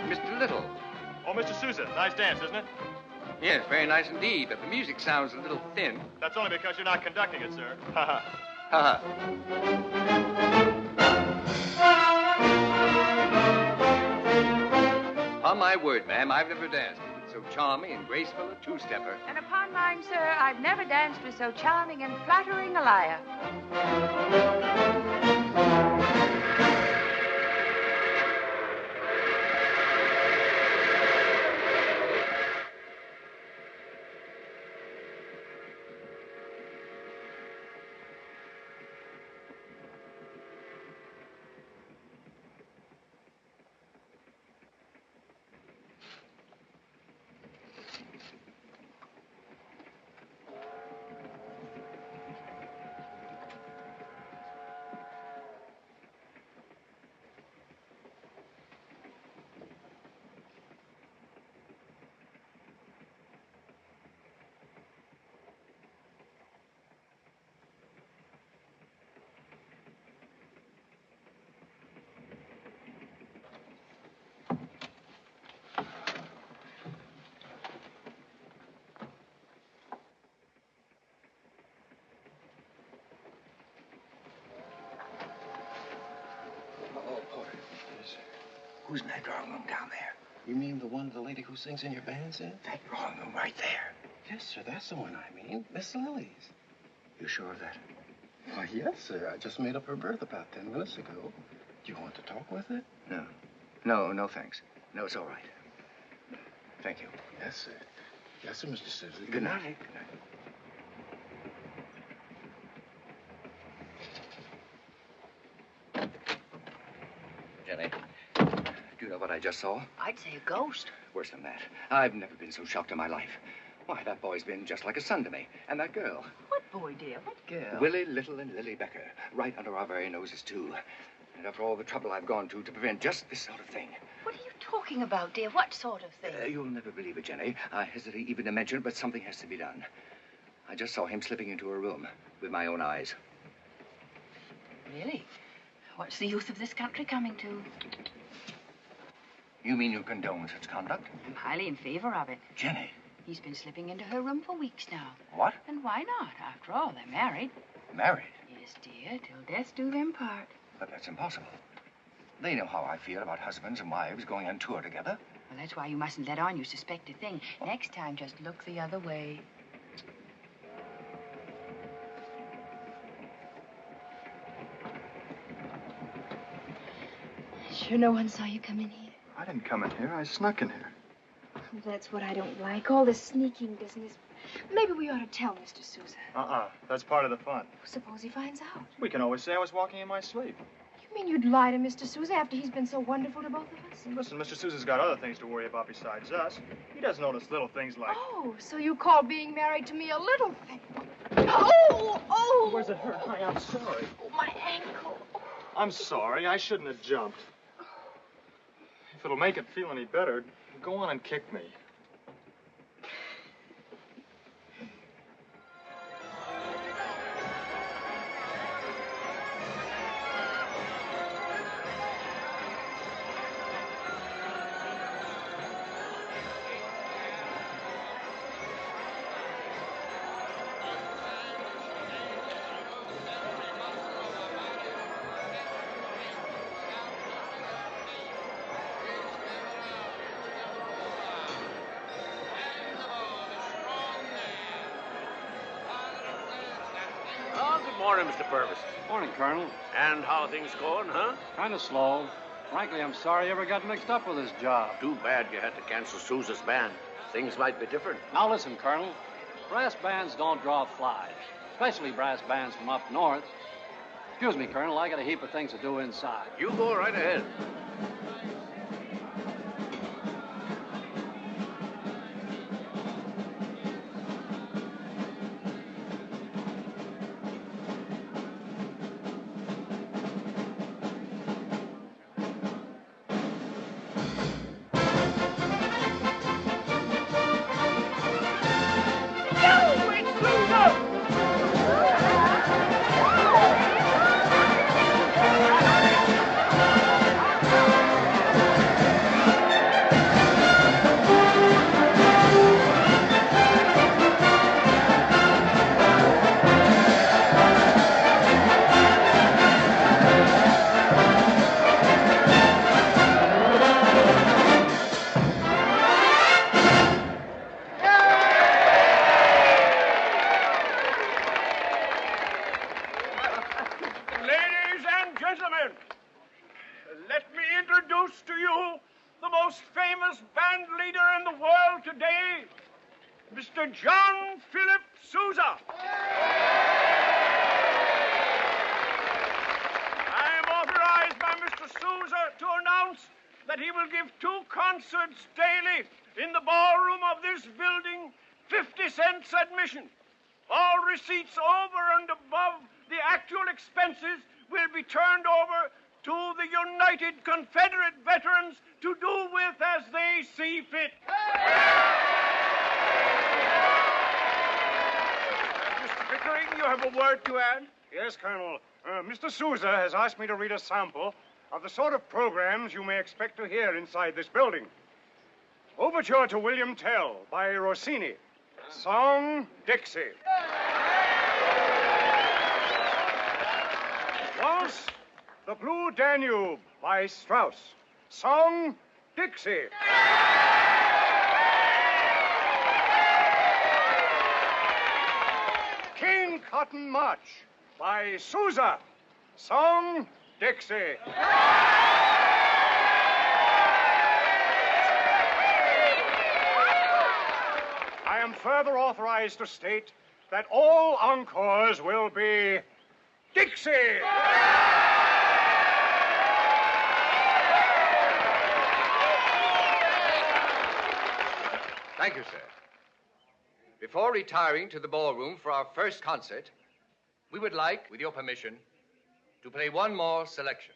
Mr. Little. Oh, Mr. Sousa, nice dance, isn't it? Yes, very nice indeed, but the music sounds a little thin. That's only because you're not conducting it, sir. Ha ha. Ha Upon my word, ma'am, I've never danced with so charming and graceful a two-stepper. And upon mine, sir, I've never danced with so charming and flattering a liar. Who's in that drawing room down there? You mean the one the lady who sings in your band's in? That drawing room right there. Yes, sir, that's the one I mean. Miss Lily's. You sure of that? Why, yes, sir. I just made up her berth about 10 minutes ago. Do you want to talk with her? No. No, thanks. No, it's all right. Thank you. Yes, sir. Yes, sir, Mr. Sousa. Good night. Good night. Jenny, do you know what I just saw? I'd say a ghost. Worse than that. I've never been so shocked in my life. Why, that boy's been just like a son to me. And that girl. What boy, dear? What girl? Willie Little and Lily Becker. Right under our very noses, too. And after all the trouble I've gone to prevent just this sort of thing. What are you talking about, dear? What sort of thing? You'll never believe it, Jenny. I hesitate even to mention it, but something has to be done. I just saw him slipping into a room with my own eyes. Really? What's the youth of this country coming to? You mean you condone such conduct? I'm highly in favor of it. Jenny. He's been slipping into her room for weeks now. What? And why not? After all, they're married. Married? Yes, dear, till death do them part. But that's impossible. They know how I feel about husbands and wives going on tour together. Well, that's why you mustn't let on you suspect a thing. Next time, just look the other way. Sure no one saw you come in here? I didn't come in here. I snuck in here. That's what I don't like, all this sneaking business. Maybe we ought to tell Mr. Sousa. That's part of the fun. Suppose he finds out. We can always say I was walking in my sleep. You mean you'd lie to Mr. Sousa after he's been so wonderful to both of us? Listen, Mr. Sousa's got other things to worry about besides us. He doesn't notice little things like... Oh, so you call being married to me a little thing. Oh! Where's it hurt? Honey, I'm sorry. Oh, my ankle. I'm sorry. I shouldn't have jumped. If it'll make it feel any better, go on and kick me. Morning, Mr. Purvis. Morning, Colonel. And how are things going, huh? Kind of slow. Frankly, I'm sorry you ever got mixed up with this job. Too bad you had to cancel Sousa's band. Things might be different. Now listen, Colonel. Brass bands don't draw flies, especially brass bands from up north. Excuse me, Colonel, I got a heap of things to do inside. You go right ahead. Yes, Colonel. Mr. Sousa has asked me to read a sample of the sort of programs you may expect to hear inside this building. Overture to William Tell by Rossini. Song, Dixie. Waltz, The Blue Danube by Strauss. Song, Dixie. Cane Cotton March by Sousa. Song, Dixie. I am further authorized to state that all encores will be Dixie. Thank you, sir. Before retiring to the ballroom for our first concert, we would like, with your permission, to play one more selection.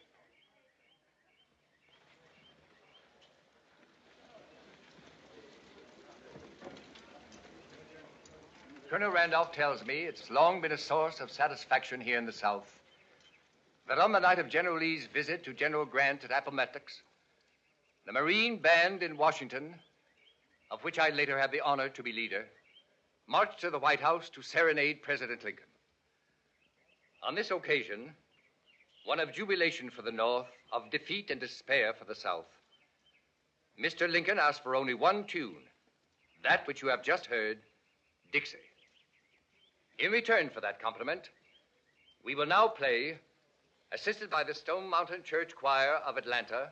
Colonel Randolph tells me it's long been a source of satisfaction here in the South that on the night of General Lee's visit to General Grant at Appomattox, the Marine Band in Washington, of which I later had the honor to be leader, marched to the White House to serenade President Lincoln. On this occasion, one of jubilation for the North, of defeat and despair for the South, Mr. Lincoln asked for only one tune, that which you have just heard, Dixie. In return for that compliment, we will now play, assisted by the Stone Mountain Church Choir of Atlanta,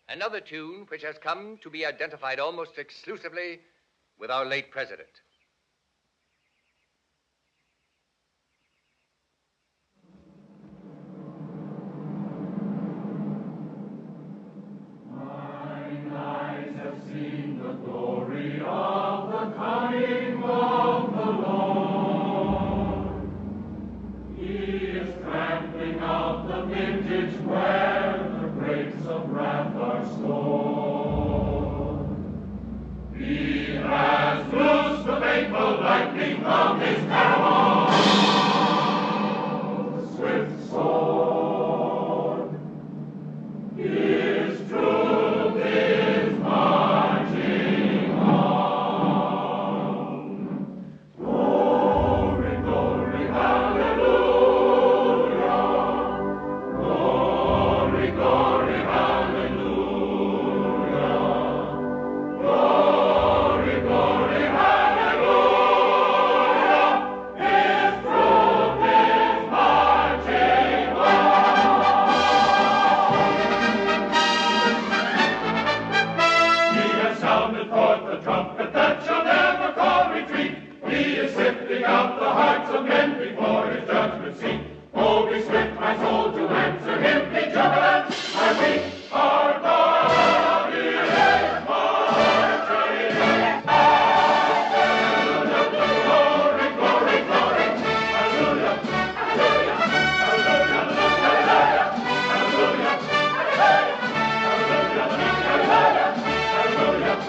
another tune which has come to be identified almost exclusively with our late president. boldly swift my soul to answer him, be jubilant, for we are God is marching. Glory, glory, glory, hallelujah, hallelujah, hallelujah, hallelujah, hallelujah,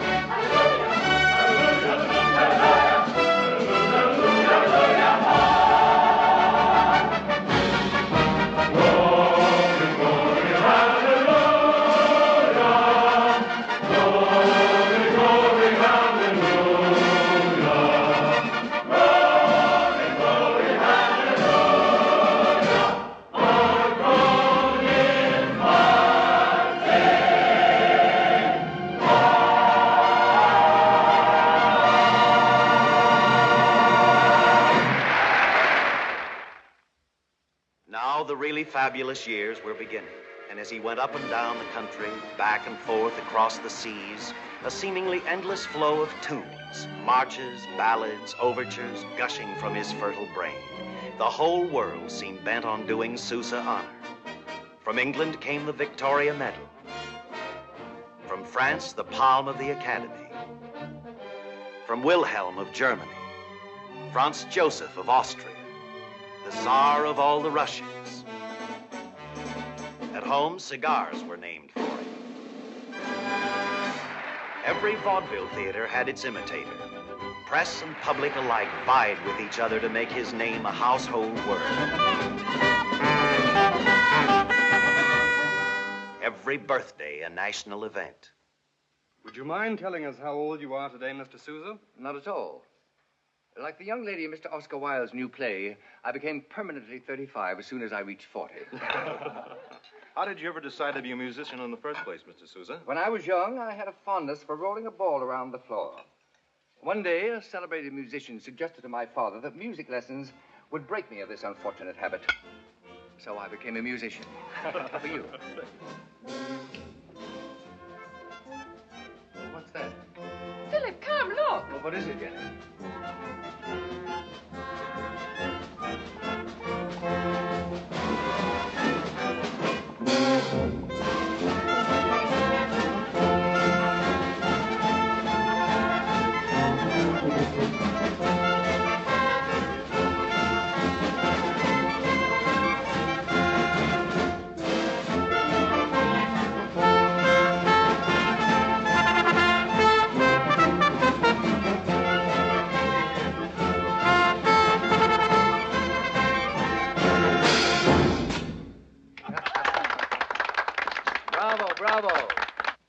Now the really fabulous years were beginning, and as he went up and down the country, back and forth across the seas, a seemingly endless flow of tunes, marches, ballads, overtures, gushing from his fertile brain. The whole world seemed bent on doing Sousa honor. From England came the Victoria Medal. From France, the Palm of the Academy. From Wilhelm of Germany. Franz Joseph of Austria. The Tsar of all the Russians. At home, cigars were named for him. Every vaudeville theater had its imitator. Press and public alike vied with each other to make his name a household word. Every birthday a national event. Would you mind telling us how old you are today, Mr. Sousa? Not at all. Like the young lady in Mr. Oscar Wilde's new play, I became permanently 35 as soon as I reached 40. How did you ever decide to be a musician in the first place, Mr. Sousa? When I was young, I had a fondness for rolling a ball around the floor. One day, a celebrated musician suggested to my father that music lessons would break me of this unfortunate habit. So I became a musician. For you. What's that? Philip, come, look. Well, what is it, Jenny? Bravo.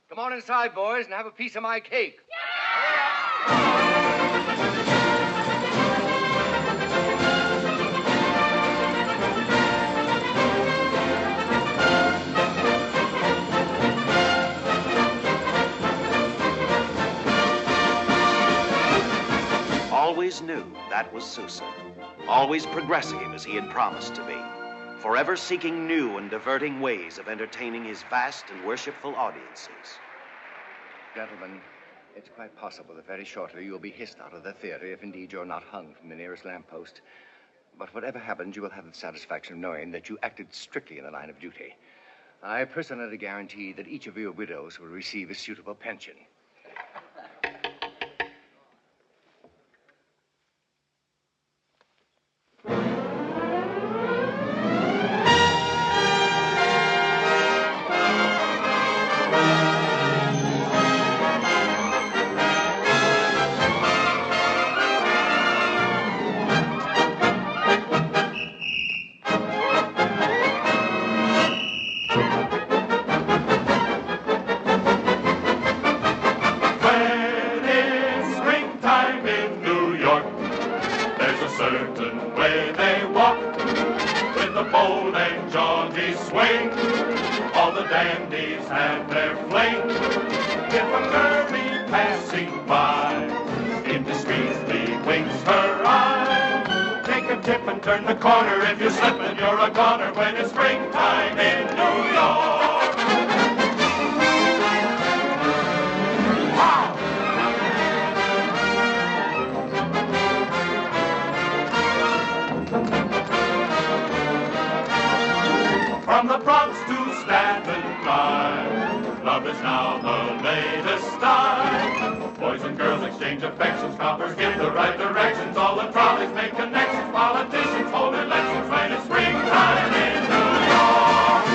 Come on inside, boys, and have a piece of my cake. Always knew that was Sousa. Always progressive as he had promised to be. Forever seeking new and diverting ways of entertaining his vast and worshipful audiences. Gentlemen, it's quite possible that very shortly you'll be hissed out of the theater if indeed you're not hung from the nearest lamppost. But whatever happens, you will have the satisfaction of knowing that you acted strictly in the line of duty. I personally guarantee that each of your widows will receive a suitable pension. Turn the corner if you slip and you're a goner when it's springtime in New York. Wow! from the Bronx to Staten Island. Love is now the latest style. Boys and girls exchange affections, coppers give the right directions, all the trolleys make connections, politicians hold elections when it's springtime in New York.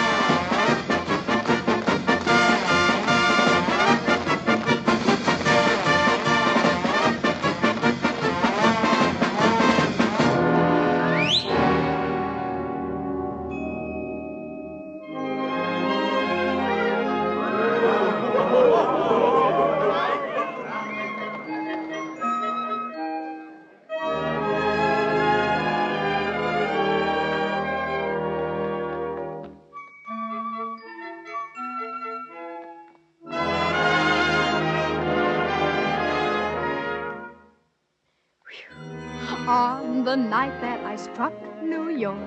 On the night that I struck New York,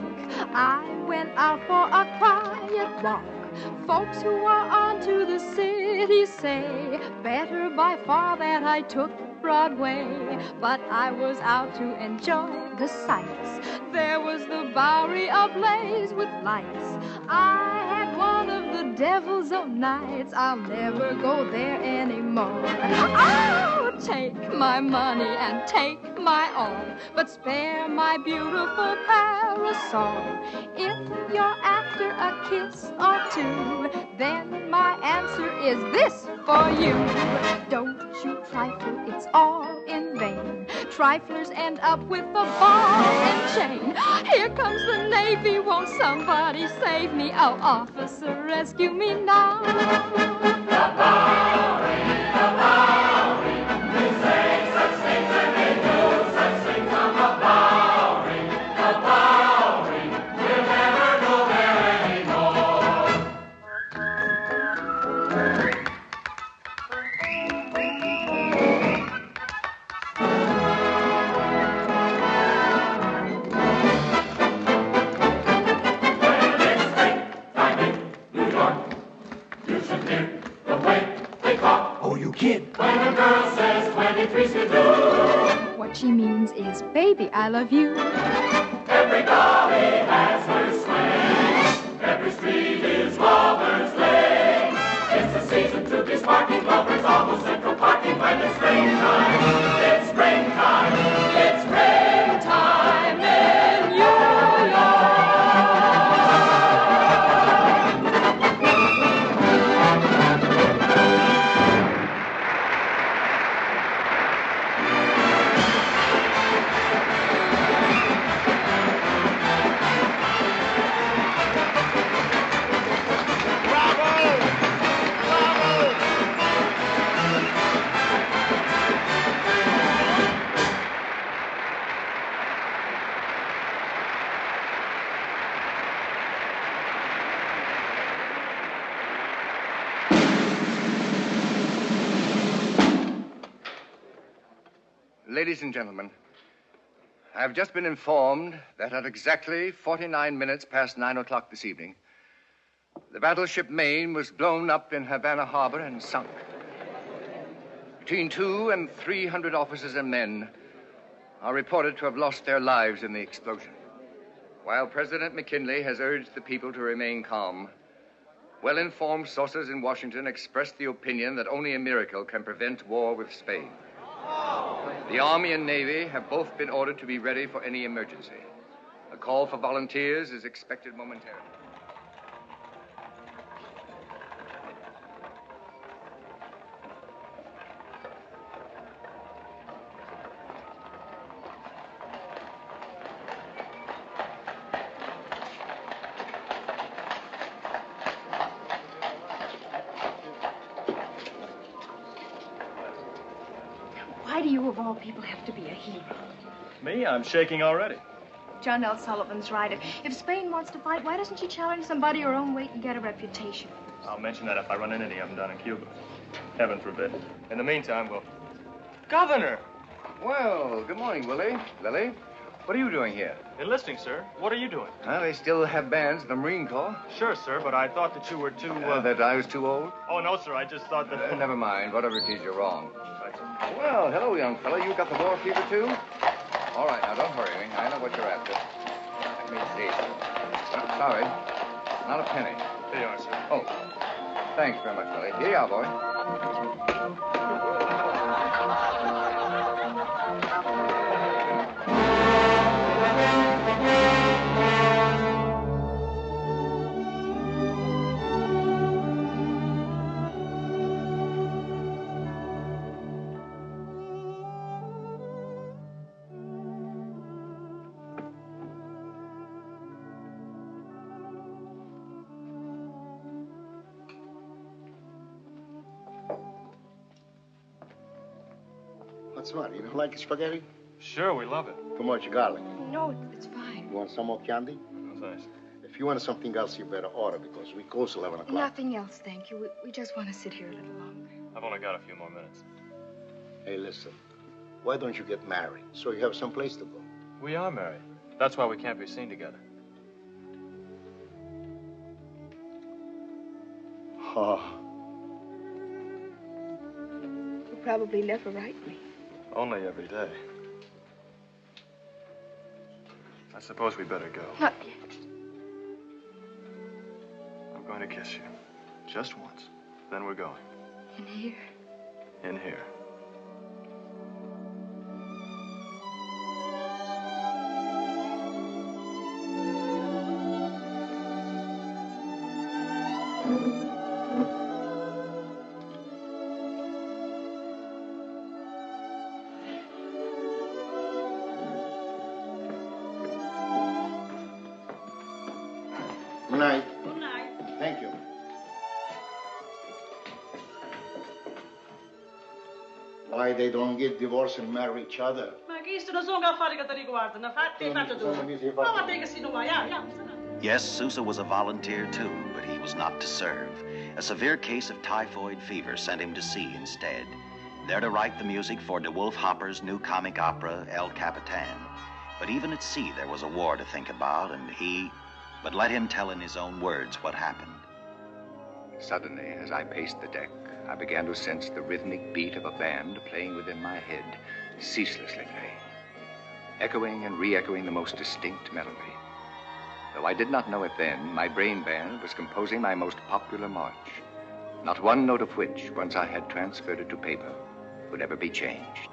I went out for a quiet walk. Folks who are on to the city say better by far that I took Broadway. But I was out to enjoy the sights. There was the Bowery ablaze with lights. I had one of the devil's own nights. I'll never go there anymore. Oh, take my money and take my all, but spare my beautiful parasol. If you're after a kiss or two, then my answer is this for you. Don't you trifle, it's all in vain. Triflers end up with a ball and chain. Here comes the Navy, won't somebody save me? Oh, officer, rescue me now. The Bowery, they say such things and they do such things on the Bowery, we'll never go there anymore. When it's springtime in New York, you should hear the way they talk. Oh, you kid. When a girl says 23 skidoo, What she means is, baby, I love you. every dolly has her swing. Every street is Lover's Lane. It's the season to be sparking lovers, almost Central Parking when it's springtime. It's springtime. It's springtime in New York. Ladies and gentlemen, I have just been informed that at exactly 49 minutes past 9 o'clock this evening, the battleship Maine was blown up in Havana Harbor and sunk. Between 200 and 300 officers and men are reported to have lost their lives in the explosion. While President McKinley has urged the people to remain calm, well-informed sources in Washington expressed the opinion that only a miracle can prevent war with Spain. The Army and Navy have both been ordered to be ready for any emergency. A call for volunteers is expected momentarily. Why do you, of all people, have to be a hero? Me? I'm shaking already. John L. Sullivan's right. If Spain wants to fight, why doesn't she challenge somebody her own weight and get a reputation? I'll mention that if I run into any of them down in Cuba. Heaven forbid. In the meantime, we'll... Governor! Well, good morning, Willie. Lily, what are you doing here? Enlisting, sir. What are you doing? Well, they still have bands in the Marine Corps. Sure, sir, but I thought that you were too, That I was too old? Oh, no, sir, I just thought that... Never mind. Whatever it is, you're wrong. Well, hello, young fellow. You got the war fever, too? All right, now, don't hurry me. I know what you're after. Let me see. Sorry. Not a penny. Here you are, sir. Oh, thanks very much, Willie. Here you are, boy. What's what? You don't like spaghetti? Sure, we love it. Too much garlic. No, it's fine. You want some more candy? No, thanks. If you want something else, you better order because we close 11 o'clock. Nothing else, thank you. We just want to sit here a little longer. I've only got a few more minutes. Hey, listen. Why don't you get married so you have some place to go? We are married. That's why we can't be seen together. Oh. You'll probably never write me. Only every day. I suppose we better go. Not yet. I'm going to kiss you. Just once. Then we're going. In here? In here. Good night. Good night. Thank you. Why they don't get divorced and marry each other? Ma che sono solo affari che ti riguardano. Fatti tu. Prova a te che si non vai. Yes, Sousa was a volunteer too, but he was not to serve. A severe case of typhoid fever sent him to sea instead, there to write the music for De Wolf Hopper's new comic opera, El Capitan. But even at sea, there was a war to think about, and but let him tell in his own words what happened. Suddenly, as I paced the deck, I began to sense the rhythmic beat of a band playing within my head, ceaselessly playing, echoing and re-echoing the most distinct melody. Though I did not know it then, my brain band was composing my most popular march, not one note of which, once I had transferred it to paper, would ever be changed.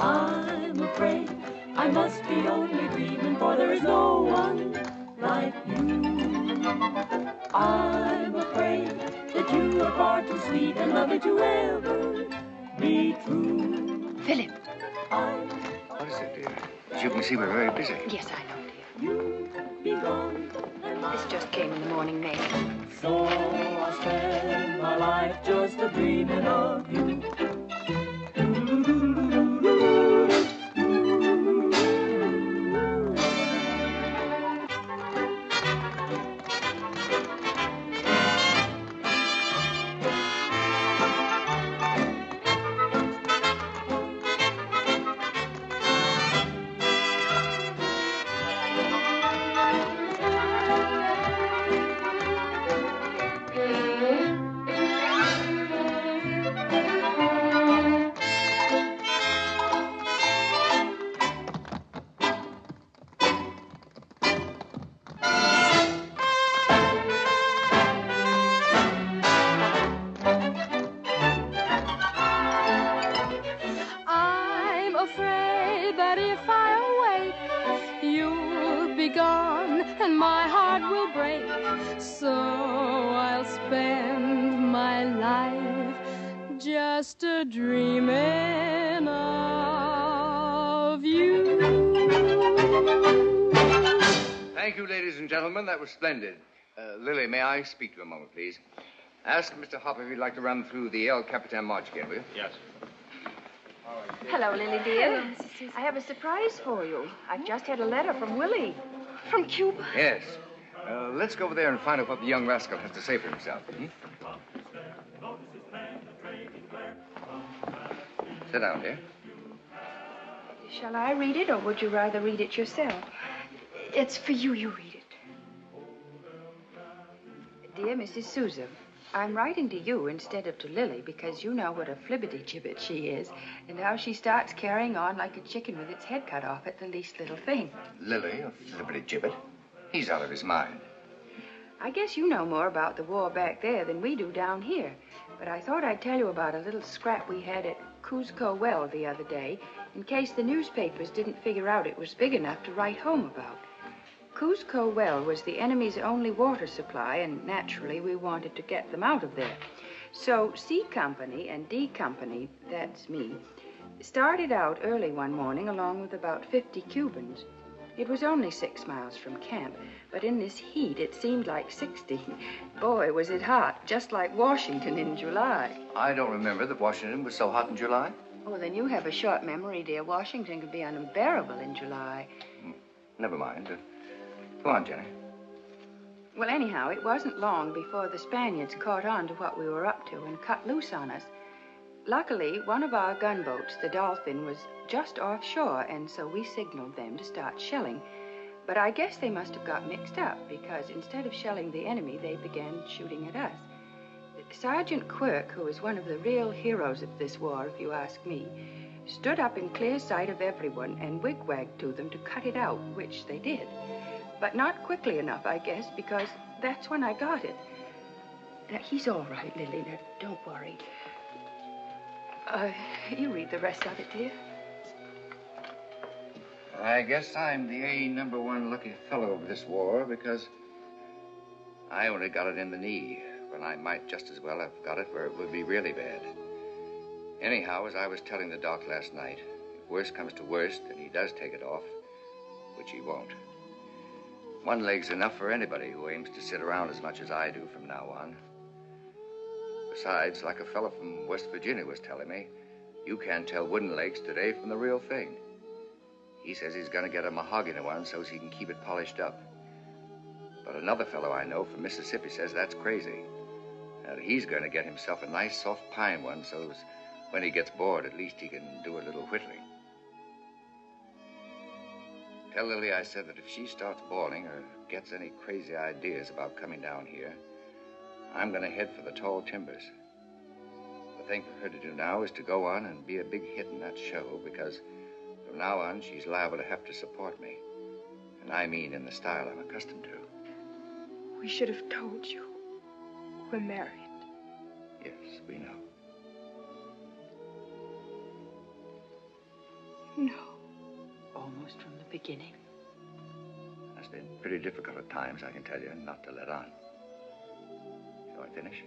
I'm afraid I must be only dreaming, for there is no one like you. I'm afraid that you are far too sweet and lovely to ever be true. Philip. What is it, dear? As you can see, we're very busy. Yes, I know, dear. You be gone. This just came in the morning mail. So I spend my life just a-dreaming of you. I'm afraid that if I awake, you'll be gone and my heart will break. So I'll spend my life just a-dreaming of you. Thank you, ladies and gentlemen. That was splendid. Lily, may I speak to you a moment, please? Ask Mr. Hopper if he'd like to run through the El Capitan March again, will you? Yes. Hello, Lily, dear. I have a surprise for you. I've just had a letter from Willie. From Cuba? Yes. Let's go over there and find out what the young rascal has to say for himself. Sit down, dear. Shall I read it, or would you rather read it yourself? It's for you. You read it. Dear Mrs. Sousa, I'm writing to you instead of to Lily because you know what a flibbity-gibbet she is and how she starts carrying on like a chicken with its head cut off at the least little thing. Lily, a flibbity-gibbet? He's out of his mind. I guess you know more about the war back there than we do down here, but I thought I'd tell you about a little scrap we had at Cuzco Well the other day in case the newspapers didn't figure out it was big enough to write home about. Cuzco Well was the enemy's only water supply, and naturally we wanted to get them out of there. So C Company and D Company, that's me, started out early one morning along with about 50 Cubans. It was only 6 miles from camp, but in this heat it seemed like 60. Boy, was it hot, just like Washington in July. I don't remember that Washington was so hot in July. Oh, then you have a short memory, dear. Washington could be unbearable in July. Never mind. Go on, Jenny. Well, anyhow, it wasn't long before the Spaniards caught on to what we were up to and cut loose on us. Luckily, one of our gunboats, the Dolphin, was just offshore, and so we signaled them to start shelling. But I guess they must have got mixed up, because instead of shelling the enemy, they began shooting at us. Sergeant Quirk, who is one of the real heroes of this war, if you ask me, stood up in clear sight of everyone and wigwagged to them to cut it out, which they did. But not quickly enough, I guess, because that's when I got it. Now, he's all right, Lily. Now, don't worry. You read the rest of it, dear. I guess I'm the #1 lucky fellow of this war because I only got it in the knee when I might just as well have got it where it would be really bad. Anyhow, as I was telling the doc last night, if worst comes to worst and he does take it off, which he won't, one leg's enough for anybody who aims to sit around as much as I do from now on. Besides, like a fellow from West Virginia was telling me, you can't tell wooden legs today from the real thing. He says he's going to get a mahogany one so he can keep it polished up. But another fellow I know from Mississippi says that's crazy. That he's going to get himself a nice soft pine one so when he gets bored, at least he can do a little whittling. Tell Lily I said that if she starts bawling or gets any crazy ideas about coming down here, I'm going to head for the tall timbers. The thing for her to do now is to go on and be a big hit in that show, because from now on she's liable to have to support me. And I mean in the style I'm accustomed to. We should have told you. We're married. Yes, we know. No. Almost from the beginning. It's been pretty difficult at times, I can tell you, not to let on. Shall I finish?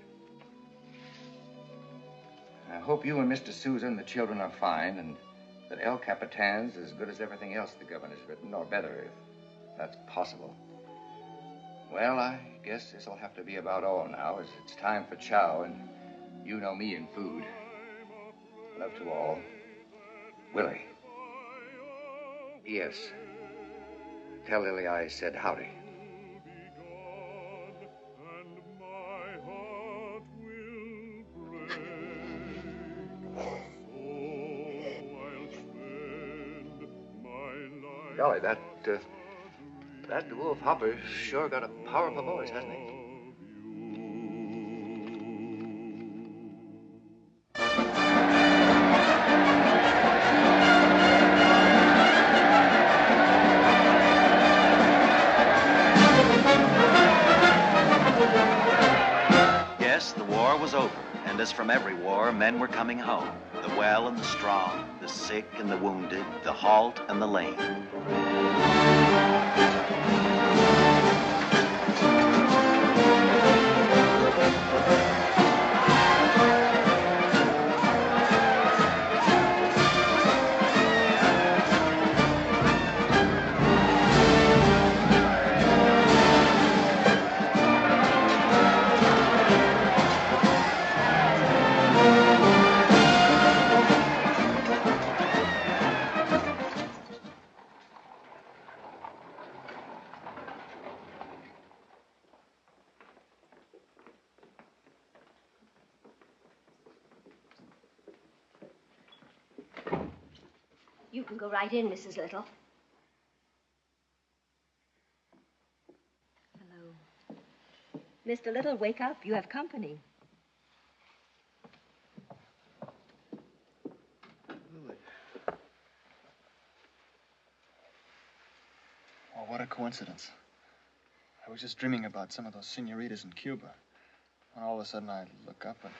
I hope you and Mr. Sousa and the children are fine, and that El Capitan's as good as everything else the governor's written, or better, if that's possible. Well, I guess this'll have to be about all now, as it's time for chow, and you know me and food. Love to all. Willie. P.S. Tell Lily I said howdy. Golly, that Wolf Hopper's sure got a powerful voice, hasn't he? Yes, the war was over, and as from every war, men were coming home. The well and the strong, the sick and the wounded, the halt and the lame. You can go right in, Mrs. Little. Hello. Mr. Little, wake up. You have company. Oh, what a coincidence. I was just dreaming about some of those senoritas in Cuba. And all of a sudden I look up and...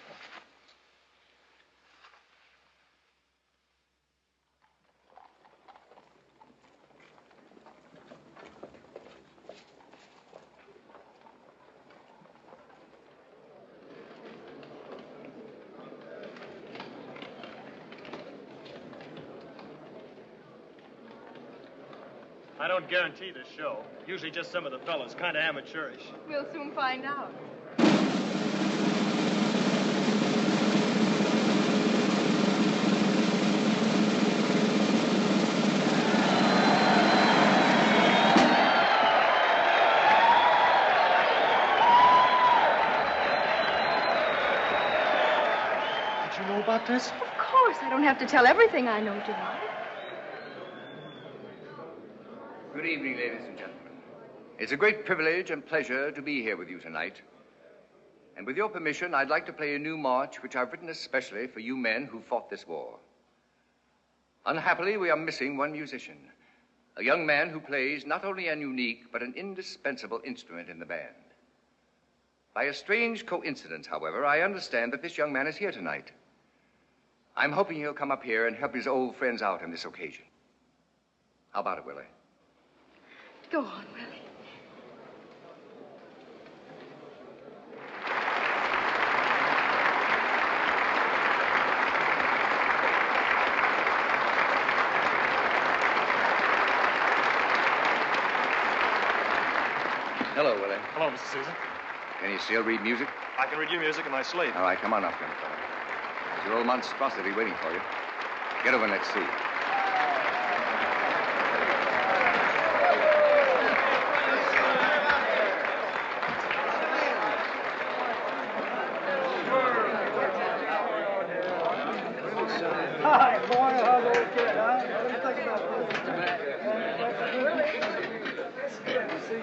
I don't guarantee this show. Usually just some of the fellas, kind of amateurish. We'll soon find out. Did you know about this? Of course, I don't have to tell everything I know, John. Good evening, ladies and gentlemen. It's a great privilege and pleasure to be here with you tonight. And with your permission, I'd like to play a new march which I've written especially for you men who fought this war. Unhappily, we are missing one musician, a young man who plays not only an unique but an indispensable instrument in the band. By a strange coincidence, however, I understand that this young man is here tonight. I'm hoping he'll come up here and help his old friends out on this occasion. How about it, Willie? Go on, Willie. Hello, Willie. Hello, Mr. Susan. Can you still read music? I can read your music in my sleep. All right, come on up, young fellow. There's your old monstrosity waiting for you. Get over and let's see. Hi, boy. How's the old kid, huh? What do you think about this? Good to see you.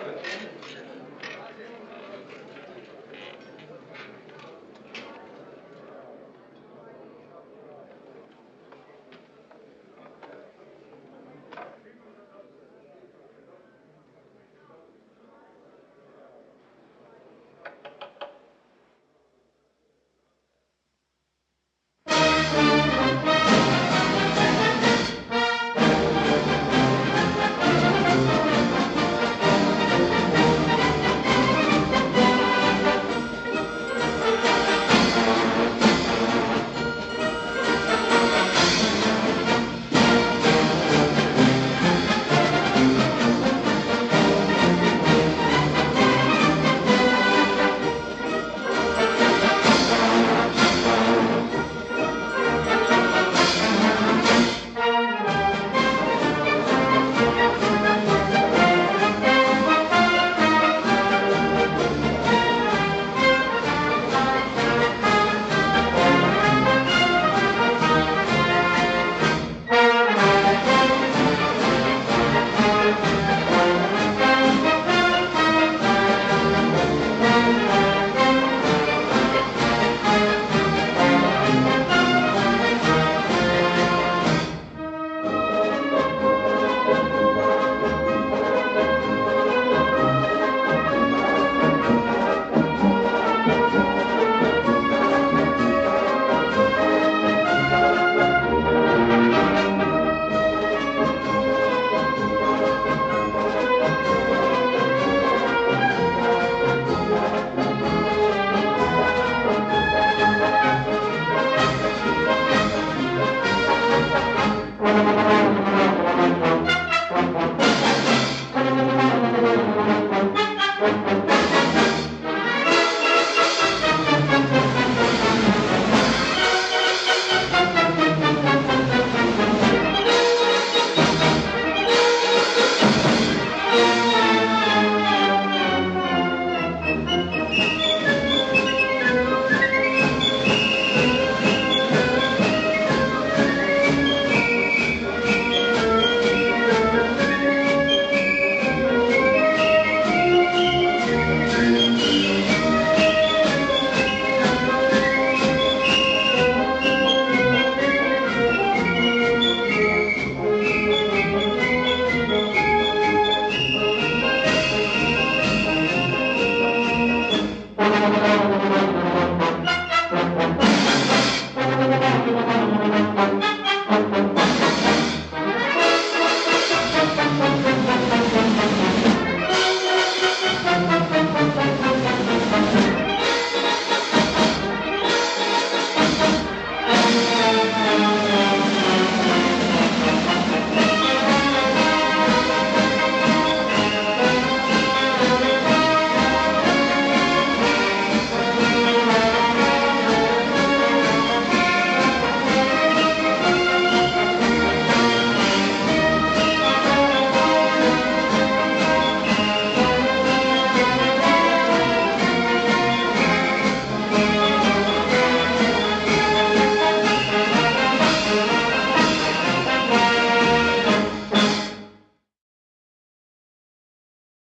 Thank you.